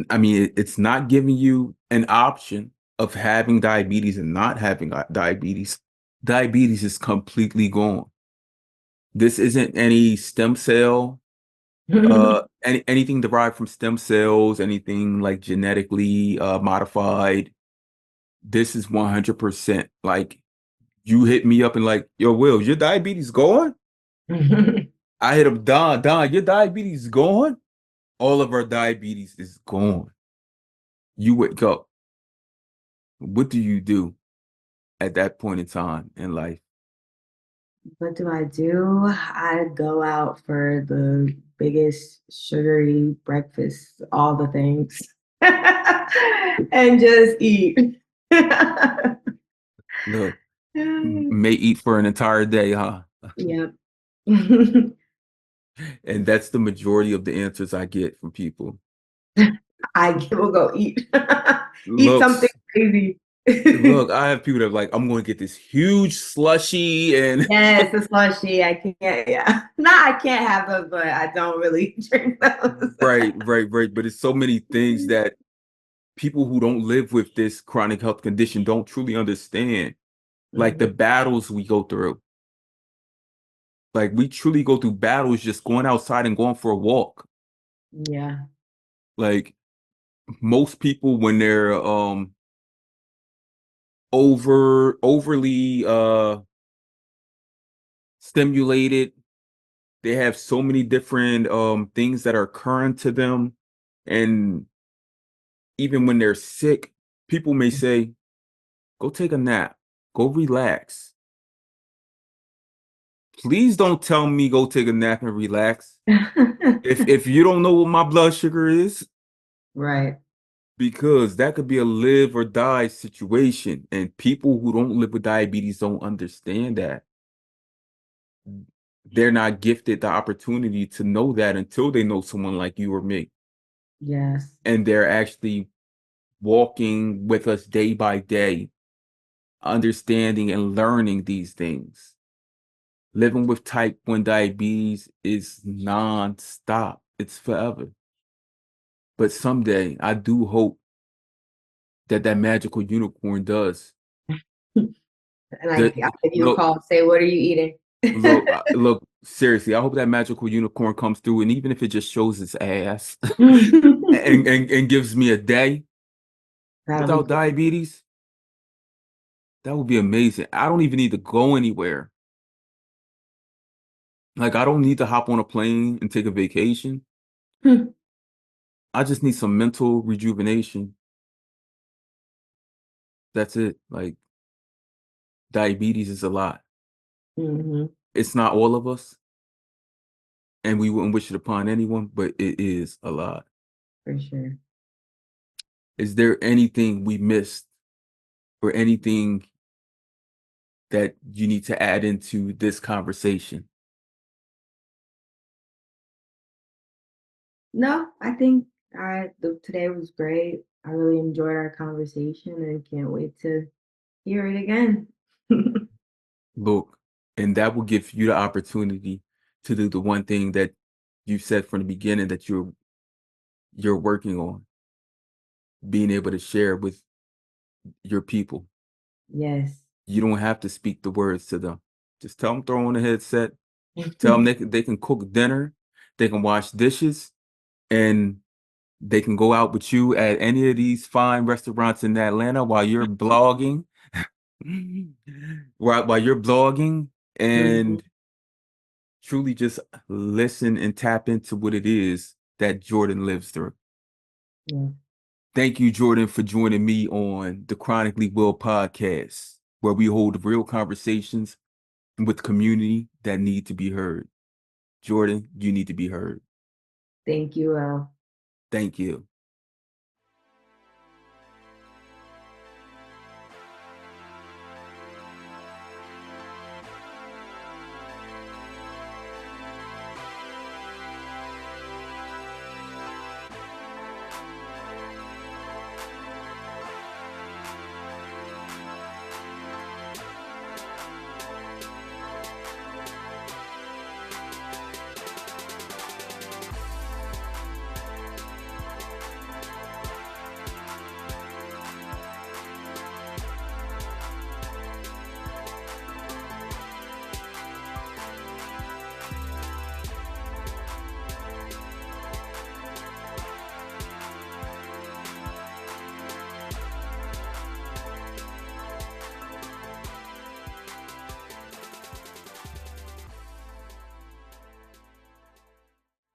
I mean, it's not giving you an option of having diabetes and not having diabetes. Diabetes is completely gone. This isn't any stem cell, anything derived from stem cells, anything like genetically modified. This is 100% like you hit me up and like, yo, Will, your diabetes gone? I hit him, Don, your diabetes gone? All of our diabetes is gone. You wake up. What do you do at that point in time in life? What do? I go out for the biggest sugary breakfast, all the things, and just eat. Look, may eat for an entire day, huh? Yep. And that's the majority of the answers I get from people. Will go eat. Eat something Looks, crazy. look, I have people that are like, I'm going to get this huge slushy and Yes, the slushy. I can't, yeah. No, I can't have those, but I don't really drink those. right. But it's so many things that people who don't live with this chronic health condition don't truly understand. Like the Mhm. battles we go through. Like we truly go through battles just going outside and going for a walk. Yeah. Like most people when they're overly stimulated, they have so many different things that are current to them. And even when they're sick, people may say, go take a nap, go relax. Please don't tell me go take a nap and relax. If you don't know what my blood sugar is, Right. because that could be a live or die situation. And people who don't live with diabetes don't understand that. They're not gifted the opportunity to know that until they know someone like you or me. Yes. and they're actually walking with us day by day, understanding and learning these things. Living with type 1 diabetes is non-stop. It's forever. But someday I do hope that that magical unicorn does. Like, That I'll give you a look, call, say, what are you eating? look, seriously, I hope that magical unicorn comes through, and even if it just shows its ass and gives me a day That'll be without great. diabetes, that would be amazing. I don't even need to go anywhere. Like, I don't need to hop on a plane and take a vacation. I just need some mental rejuvenation. That's it. Like, diabetes is a lot. Hmm. It's not all of us, and we wouldn't wish it upon anyone, but it is a lot. For sure. Is there anything we missed or anything that you need to add into this conversation? No, I think today was great. I really enjoyed our conversation and can't wait to hear it again. Look, and that will give you the opportunity to do the one thing that you said from the beginning that you're working on, being able to share with your people. Yes. You don't have to speak the words to them. Just tell them throw on a headset. Tell them they can cook dinner, they can wash dishes, and they can go out with you at any of these fine restaurants in Atlanta while you're blogging, while you're blogging, Mhm. and truly just listen and tap into what it is that Jourdan lives through. Yeah. Thank you, Jourdan, for joining me on the Chronically Well podcast, where we hold real conversations with community that need to be heard. Jourdan, you need to be heard. Thank you, El. Thank you.